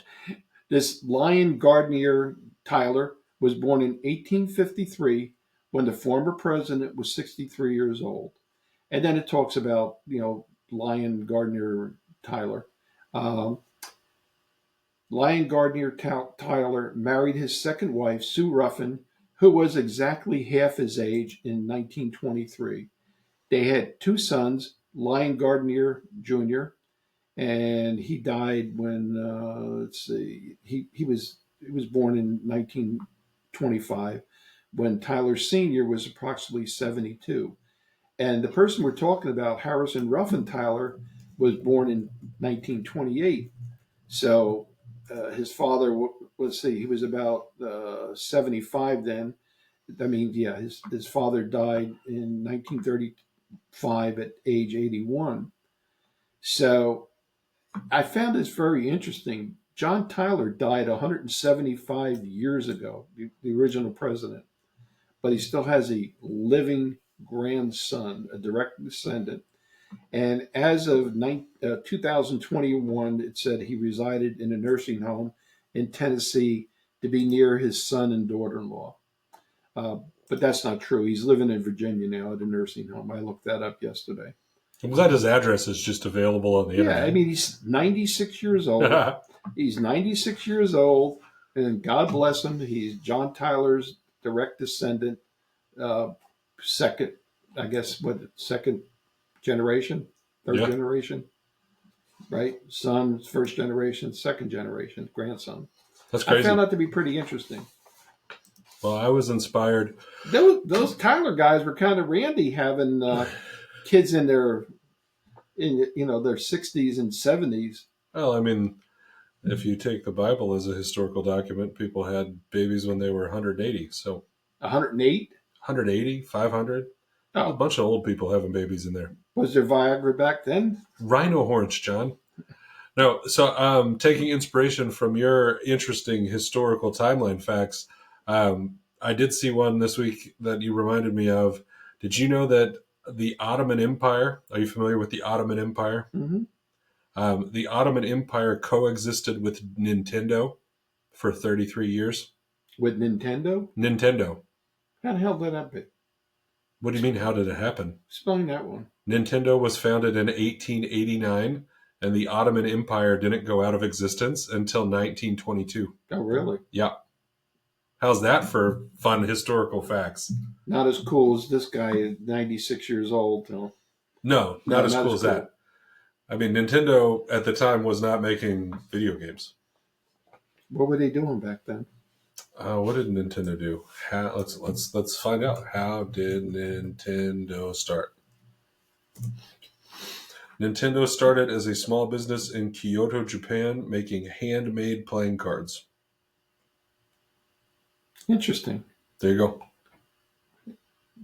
This Lyon Gardner Tyler was born in 1853 when the former president was 63 years old. And then it talks about, Lyon Gardner Tyler. Lyon Gardner Tyler married his second wife, Sue Ruffin, who was exactly half his age in 1923. They had two sons, Lyon Gardner Jr., and he died when, he was born in 1925, when Tyler Sr. was approximately 72. And the person we're talking about, Harrison Ruffin Tyler, was born in 1928. So his father, he was about 75 then. I mean, his father died in 1935 at age 81. So I found this very interesting. John Tyler died 175 years ago, the original president, but he still has a living grandson, a direct descendant. And as of 2021, it said he resided in a nursing home in Tennessee to be near his son and daughter-in-law. But that's not true. He's living in Virginia now at a nursing home. I looked that up yesterday. I'm glad his address is just available on the internet. Yeah, I mean, he's 96 years old. He's 96 years old, and God bless him. He's John Tyler's direct descendant, second generation, third generation. right? Son, first generation, second generation, grandson. That's I found crazy. that to be pretty interesting. Well, I was inspired. Those Tyler guys were kind of randy, having kids in their 60s and 70s. Well, I mean, if you take the Bible as a historical document, people had babies when they were 180. So 108. 180, 500. There's a Oh, bunch of old people having babies in there. was there Viagra back then? Rhino horns, John. No, so taking inspiration from your interesting historical timeline facts, I did see one this week that you reminded me of. Did you know that the Ottoman Empire, are you familiar with the Ottoman Empire? Mm-hmm. The Ottoman Empire coexisted with Nintendo for 33 years. With Nintendo? Nintendo. How the hell did that be? What do you mean, how did it happen? Explain that one. Nintendo was founded in 1889, and the Ottoman Empire didn't go out of existence until 1922. Oh, really? Yeah. How's that for fun historical facts? Not as cool as this guy, 96 years old. No, No, not no, as not cool as as cool. that. I mean, Nintendo at the time was not making video games. What were they doing back then? What did Nintendo do? Let's find out. How did Nintendo start? Nintendo started as a small business in Kyoto, Japan, making handmade playing cards. Interesting. There you go.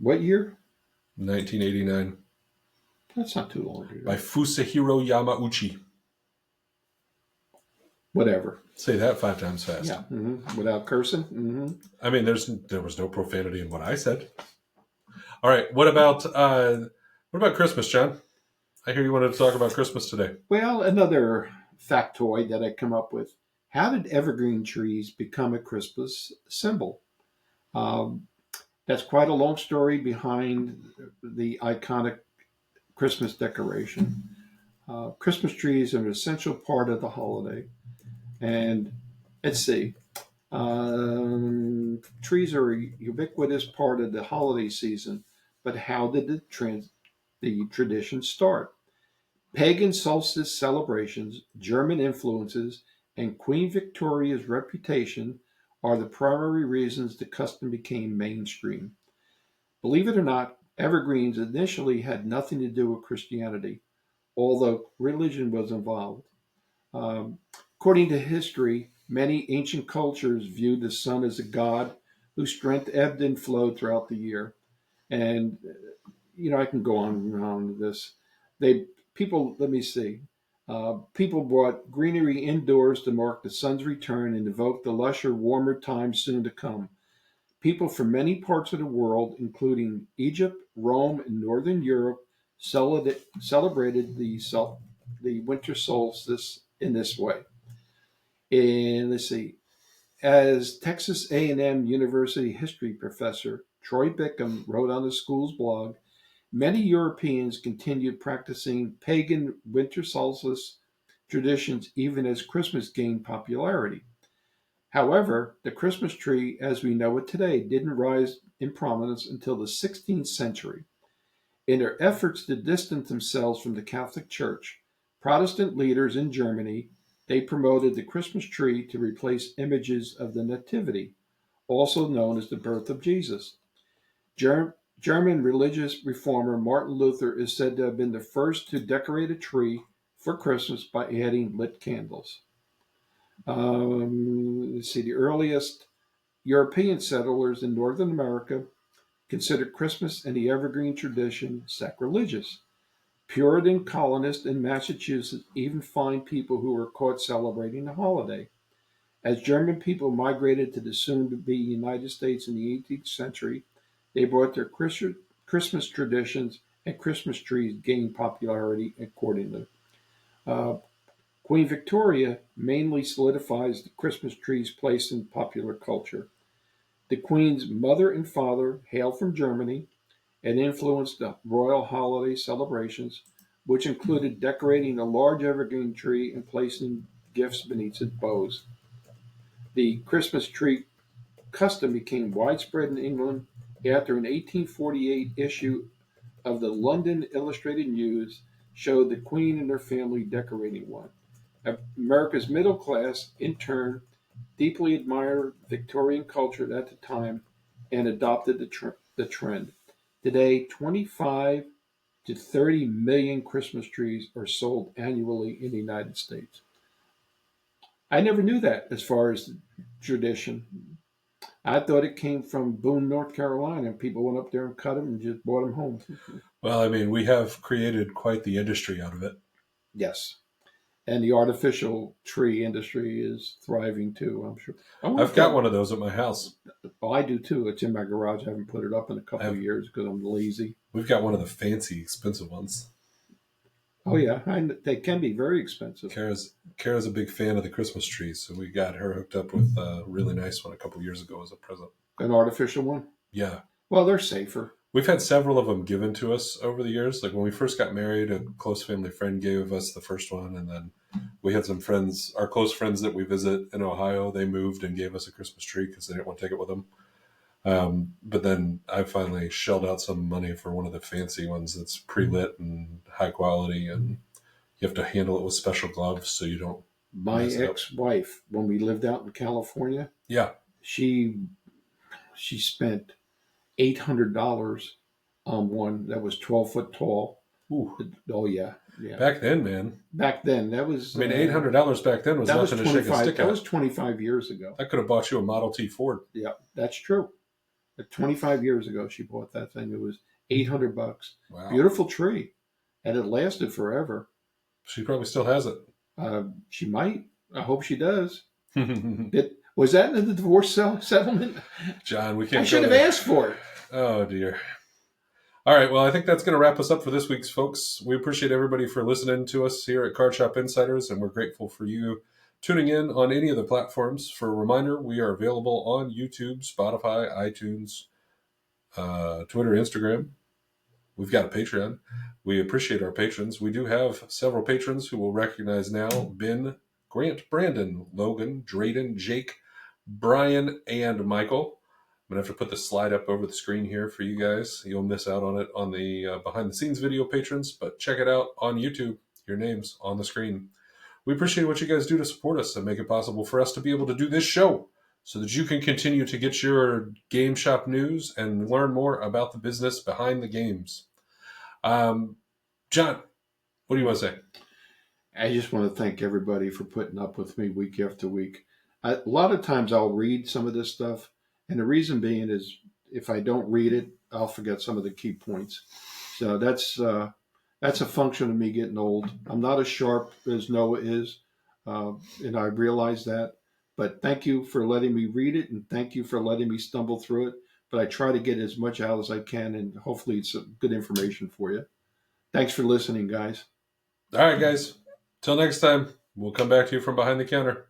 What year? 1989 That's not too long by ago. Fusahiro Yamauchi. Whatever. Say that 5 times fast. Yeah. Mm-hmm. Without cursing. Mm-hmm. I mean, there was no profanity in what I said. All right. What about Christmas, John? I hear you wanted to talk about Christmas today. Well, another factoid that I come up with. How did evergreen trees become a Christmas symbol? Um, that's quite a long story behind the iconic Christmas decoration. Christmas trees are an essential part of the holiday. And let's see, trees are a ubiquitous part of the holiday season. But how did the tradition start? Pagan solstice celebrations, German influences, and Queen Victoria's reputation are the primary reasons the custom became mainstream. Believe it or not, evergreens initially had nothing to do with Christianity, although religion was involved. Um, According to history, many ancient cultures viewed the sun as a god whose strength ebbed and flowed throughout the year. And I can go on and on with this. They people, let me see. People brought greenery indoors to mark the sun's return and evoke the lusher, warmer times soon to come. People from many parts of the world, including Egypt, Rome, and Northern Europe, celebrated the winter solstice in this way. And let's see, as Texas A&M University history professor Troy Bickham wrote on the school's blog, many Europeans continued practicing pagan winter solstice traditions even as Christmas gained popularity. However, the Christmas tree as we know it today didn't rise in prominence until the 16th century. In their efforts to distance themselves from the Catholic Church, Protestant leaders in Germany they promoted the Christmas tree to replace images of the Nativity, also known as the birth of Jesus. German religious reformer Martin Luther is said to have been the first to decorate a tree for Christmas by adding lit candles. Let's see, the earliest European settlers in Northern America considered Christmas and the evergreen tradition sacrilegious. Puritan colonists in Massachusetts even fined people who were caught celebrating the holiday. As German people migrated to the soon to be United States in the 18th century, they brought their Christmas traditions and Christmas trees gained popularity accordingly. Uh, Queen Victoria mainly solidifies the Christmas tree's place in popular culture. The Queen's mother and father hail from Germany and influenced the royal holiday celebrations, which included decorating a large evergreen tree and placing gifts beneath its boughs. The Christmas tree custom became widespread in England after an 1848 issue of the London Illustrated News showed the Queen and her family decorating one. America's middle class, in turn, deeply admired Victorian culture at the time and adopted the trend. Today, 25 to 30 million Christmas trees are sold annually in the United States. I never knew that as far as tradition. I thought it came from Boone, North Carolina, and people went up there and cut them and just brought them home. Well, I mean, we have created quite the industry out of it. Yes. And the artificial tree industry is thriving too, I'm sure. I've got one of those at my house. Oh, I do too. It's in my garage. I haven't put it up in a couple of years because I'm lazy. We've got one of the fancy, expensive ones. Oh yeah, they can be very expensive. Kara's a big fan of the Christmas trees, so we got her hooked up with a really nice one a couple years ago as a present. An artificial one? Yeah. Well, they're safer. We've had several of them given to us over the years. Like when we first got married, a close family friend gave us the first one, and then we had some friends, our close friends that we visit in Ohio, they moved and gave us a Christmas tree because they didn't want to take it with them. But then I finally shelled out some money for one of the fancy ones that's pre-lit and high quality, and you have to handle it with special gloves so you don't. My ex-wife, when we lived out in California, yeah, she spent $800 on one that was 12 foot tall. Ooh. Oh yeah. Back then, man. Back then, that was. I mean, $800 back then was nothing to shake a stick at. That was 25 years ago. I could have bought you a Model T Ford. Yeah, that's true. 25 years ago, she bought that thing. It was $800. Wow. Beautiful tree, and it lasted forever. She probably still has it. She might. I hope she does. Was that in the divorce settlement? John, we can't. I should have asked for it. Oh dear. All right. Well, I think that's going to wrap us up for this week's, folks. We appreciate everybody for listening to us here at Card Shop Insiders, and we're grateful for you tuning in on any of the platforms. For a reminder, we are available on YouTube, Spotify, iTunes, Twitter, Instagram. We've got a Patreon. We appreciate our patrons. We do have several patrons who will recognize now: Ben, Grant, Brandon, Logan, Drayden, Jake, Brian, and Michael. I'm going to have to put the slide up over the screen here for you guys. You'll miss out on it on the behind-the-scenes video patrons, but check it out on YouTube. Your name's on the screen. We appreciate what you guys do to support us and make it possible for us to be able to do this show so that you can continue to get your game shop news and learn more about the business behind the games. John, what do you want to say? I just want to thank everybody for putting up with me week after week. A lot of times I'll read some of this stuff, and the reason being is if I don't read it, I'll forget some of the key points. So that's a function of me getting old. I'm not as sharp as Noah is, and I realize that. But thank you for letting me read it, and thank you for letting me stumble through it. But I try to get as much out as I can, and hopefully it's good information for you. Thanks for listening, guys. All right, guys. Till next time, we'll come back to you from behind the counter.